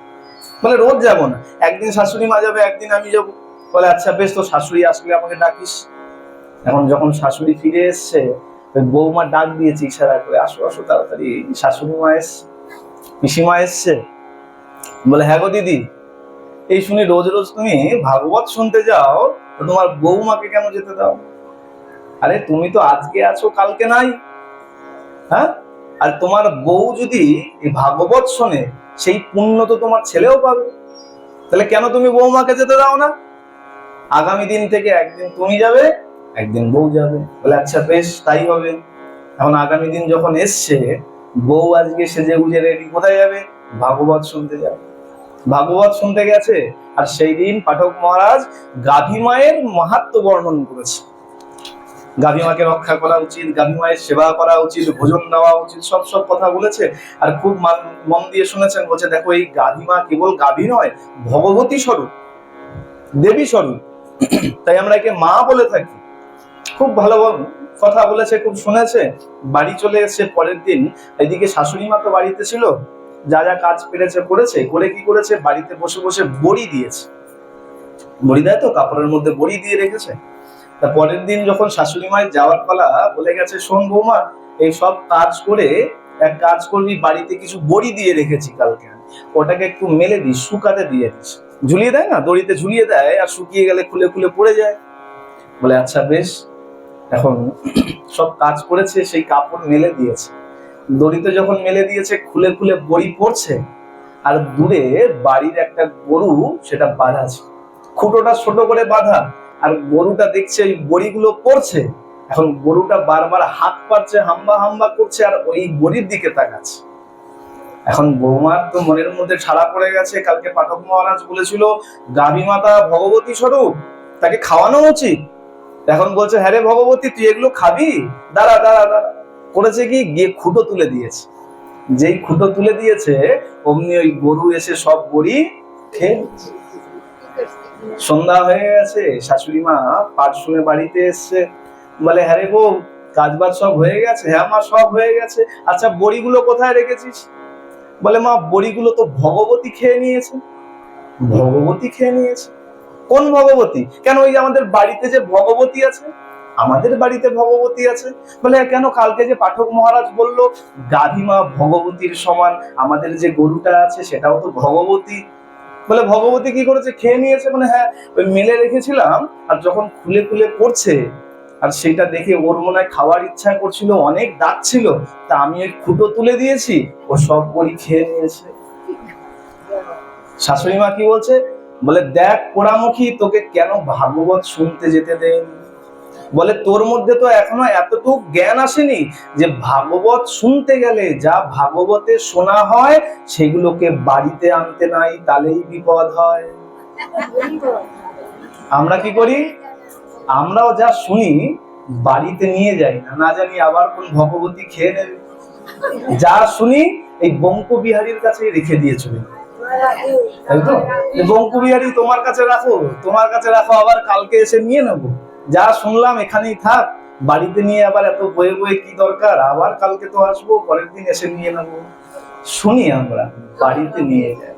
বলে রোজ যাবো না, একদিন শাশুড়ি মা যাবে, একদিন আমি যাবো। বলে আচ্ছা বেশ, তো শাশুড়ি আসলে আমাকে ডাকিস। এখন যখন শাশুড়ি ফিরে এসছে, বৌমা ডাক দিয়েছে ইশারা করে, আসো আসো তাড়াতাড়ি, শাশুড়ি মা এসছে, পিসিমা এসছে। বলে হ্যাঁ গো দিদি, এই শুনি রোজ রোজ তুমি ভাগবত শুনতে যাও, তো তোমার বৌমাকে কেন যেতে দাও? আরে তুমি তো আজকে আছো কালকে নাই, হ্যাঁ? আর তোমার বউ যদি এই ভাগবত শোনে, সেই পুণ্য তো তোমার ছেলেও পাবে। তাহলে কেন তুমি বৌমাকে যেতে দাও না? আগামী দিন থেকে একদিন তুমি যাবে, একদিন বউ যাবে। বলে আচ্ছা বেশ, তাই হবে। এখন আগামী দিন যখন এসছে, বউ আজকে সেজে গুজে রেডি, কোথায় যাবে? ভাগবত শুনতে যাবে। ভাগবত শুনতে গেছে, আর সেই দিন পাঠক মহারাজ গাভী মায়ের মাহাত্ম্য বর্ণন করেছে। গাভী মাকে রক্ষা করা উচিত, গাভী মায়ের সেবা করা উচিত, ভোজন দেওয়া উচিত, সব কথা বলেছে। আর খুব মন দিয়ে শুনেছেন। বলছে দেখো এই গাভী মা কেবল গাভী নয়, ভগবতী স্বরূপ, দেবী স্বরূপ, তাই আমরা একে মা বলে থাকি। খুব ভালো কথা বলেছে, খুব শুনেছে। বাড়ি চলে এসেছে পরের দিন। এদিকে শাশুড়ি মা তো বাড়িতে ছিল, যা যা কাজ পেরেছে করেছে, করে কি করেছে, বাড়িতে বসে বসে বড়ি দিয়েছে। বড়ি দেয় তো, কাপড়ের মধ্যে বড়ি দিয়ে রেখেছে। তা পরের দিন যখন শাশুড়ি মায়ের যাওয়ার পালা, বলে গেছে শোন বৌমা, এই সব কাজ করে এক কাজ করবি, বাড়িতে কিছু বড়ি দিয়ে রেখেছি কালকে, ওটাকে একটু মেলে দিস, শুকাতে দিয়ে দিস। ঝুলিয়ে দেয় না, দড়িতে ঝুলিয়ে দেয়, আর শুকিয়ে গেলে খুলে খুলে পড়ে যায়। বলে আচ্ছা বেশ। এখন সব কাজ করেছে, সেই কাপড় মেলে দিয়েছে, দড়িতে যখন মেলে দিয়েছে, খুলে খুলে বড়ি পড়ছে, আর দূরে বাড়ির একটা গরু সেটা বাঁধা ছিল, খুঁটোটা ছোট করে বাঁধা, আর গরুটা দেখছে ওই বড়িগুলো পড়ছে। এখন গরুটা বারবার হাত পাচ্ছে, হাম্বা হাম্বা করছে, আর ওই বড়ির দিকে তাকাচ্ছে। এখন বৌমার তো মনের মধ্যে ছাড়া পড়ে গেছে, কালকে পাঠক মহারাজ বলেছিল গাভী মাতা ভগবতী স্বরূপ, তাকে খাওয়ানো উচিত। এখন বলছে হ্যাঁ রে ভগবতী, তুই এগুলো খাবি, দাঁড়া দাঁড়া দাঁড়া। করেছে কি, গিয়ে খুঁটো তুলে দিয়েছে। যেই খুঁটো তুলে দিয়েছে, অমনি ওই গরু এসে সব বড়ি খেয়ে নিচ্ছে। সন্ধ্যা হয়ে গেছে, শাশুড়ি মা পাঠ শুনে বাড়িতে এসছে। বলে হ্যাঁ রে বউ, কাজ বাজ সব হয়ে গেছে? হ্যাঁ মা, সব হয়ে গেছে। আচ্ছা বড়িগুলো কোথায় রেখেছিস? বলে মা, বড়িগুলো তো ভগবতী খেয়ে নিয়েছে। ভগবতী খেয়ে নিয়েছে? কোন ভগবতী? কেন ওই আমাদের বাড়িতে যে ভগবতী আছে, আমাদের বাড়িতে ভগবতী আছে। বলে কেন, কালকে যে পাঠক মহারাজ বলল গাভীমা ভগবতীর সমান, আমাদের যে গরুটা আছে সেটাও তো ভগবতী। বলে ভগবতী কি করেছে, খেয়ে নিয়েছে? মানে হ্যাঁ, ওই মেলে রেখেছিলাম, আর যখন খুলে খুলে পড়ছে, আর সেটা দেখে ওর মনে হয় খাওয়ার ইচ্ছা করছিল, অনেক দাঁত ছিল, তা আমি ওই খুঁটো তুলে দিয়েছি, ও সব বড়ি খেয়ে নিয়েছে। শাশুড়ি মা কি বলছে? বলে দেখ পোড়ামুখী, তোকে কেন ভাগবত শুনতে যেতে দেন? বলে তোর মধ্যে তো এখনো এতটুকু জ্ঞান আসেনি যে ভাগবত শুনতে গেলে যা ভাগবতে শোনা হয় সেগুলোকে বাড়িতে আনতে নাই, তাহলেই বিপদ হয়। আমরা কি করি? আমরাও যা শুনি বাড়িতে নিয়ে যাই না, না জানি আবার কোন ভগবতী খেয়ে নেবে। যা শুনি এই বঙ্কবিহারীর কাছে রেখে দিয়ে চলে, তাই তো? বঙ্কবিহারী তোমার কাছে রাখো, তোমার কাছে রাখো, আবার কালকে এসে নিয়ে নেবো। যা শুনলাম এখানেই থাক, বাড়িতে নিয়ে আবার এত বয়ে বয়ে কি দরকার, আবার কালকে তো আসবো, পরের দিন এসে নিয়ে নেবো। শুনি আমরা, বাড়িতে নিয়ে যাই।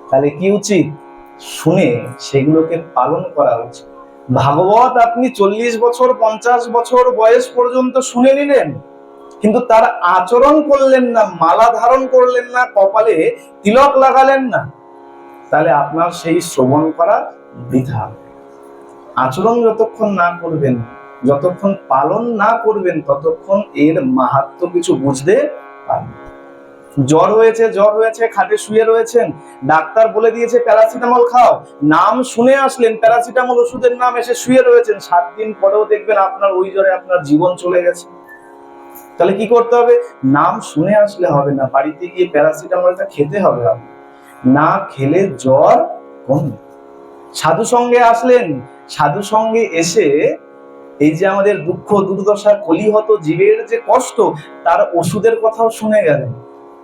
তাহলে কি উচিত? শুনে সেগুলোকে পালন করা উচিত। ভাগবত আপনি 40 বছর 50 বছর বয়স পর্যন্ত শুনে নিলেন, কিন্তু তার আচরণ করলেন না, মালা ধারণ করলেন না, কপালে তিলক লাগালেন না, তাহলে আপনার সেই শ্রবণ করা বৃথা। আচরণ যতক্ষণ না করবেন, যতক্ষণ পালন না করবেন, ততক্ষণ এর মাহাত্ম্য কিছু বুঝতে পারবেন। জ্বর হয়েছে, জ্বর হয়েছে, খাটে শুয়ে রয়েছেন, ডাক্তার বলে দিয়েছে প্যারাসিটামল খাও, নাম শুনে আসলেন, প্যারাসিটামল ওষুধের নাম, এসে শুয়ে রয়েছেন, 7 দিন পরেও দেখবেন আপনার ওই জ্বরে আপনার জীবন চলে গেছে। তাহলে কি করতে হবে? নাম শুনে আসলে হবে না, বাড়িতে গিয়ে প্যারাসিটামলটা খেতে হবে। না খেলে জ্বর কমবে। সাধু সঙ্গে আসলেন, সাধু সঙ্গে এসে এই যে আমাদের দুঃখ দুর্দশা কলিহত জীবের যে কষ্ট, তার ওষুধের কথাও শুনে গেলেন,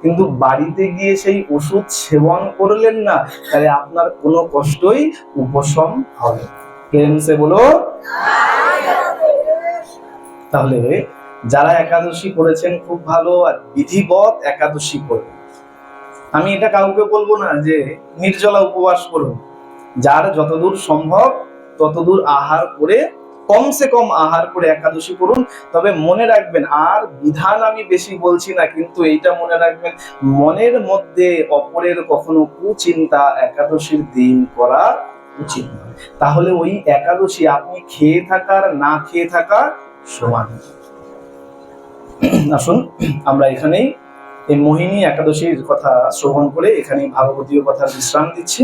কিন্তু বাড়িতে গিয়ে সেই ওষুধ সেবন করলেন না, তাহলে আপনার কোনো কষ্টই উপশম হবে। প্রেম সে বলো। তাহলে যারা একাদশী করেছেন খুব ভালো, আর বিধিবৎ একাদশী করবেন। আমি এটা কাউকে বলবো না যে নির্জলা উপবাস করুন, যার যতদূর সম্ভব ততদূর আহার করে, কমসে কম আহার করে একাদশী করুন। তবে মনে রাখবেন, আর বিধান আমি বেশি বলছি না, কিন্তু এইটা মনে রাখবেন, মনের মধ্যে অপরের কখনো কুচিন্তা একাদশীর দিন করা উচিত নয়। তাহলে ওই একাদশী আপনি খেয়ে থাকার না খেয়ে থাকা সমান। আসুন আমরা এখানেই এই মোহিনী একাদশীর কথা শ্রবণ করে এখানেই ভাগবতীয় কথা বিশ্রাম দিচ্ছি।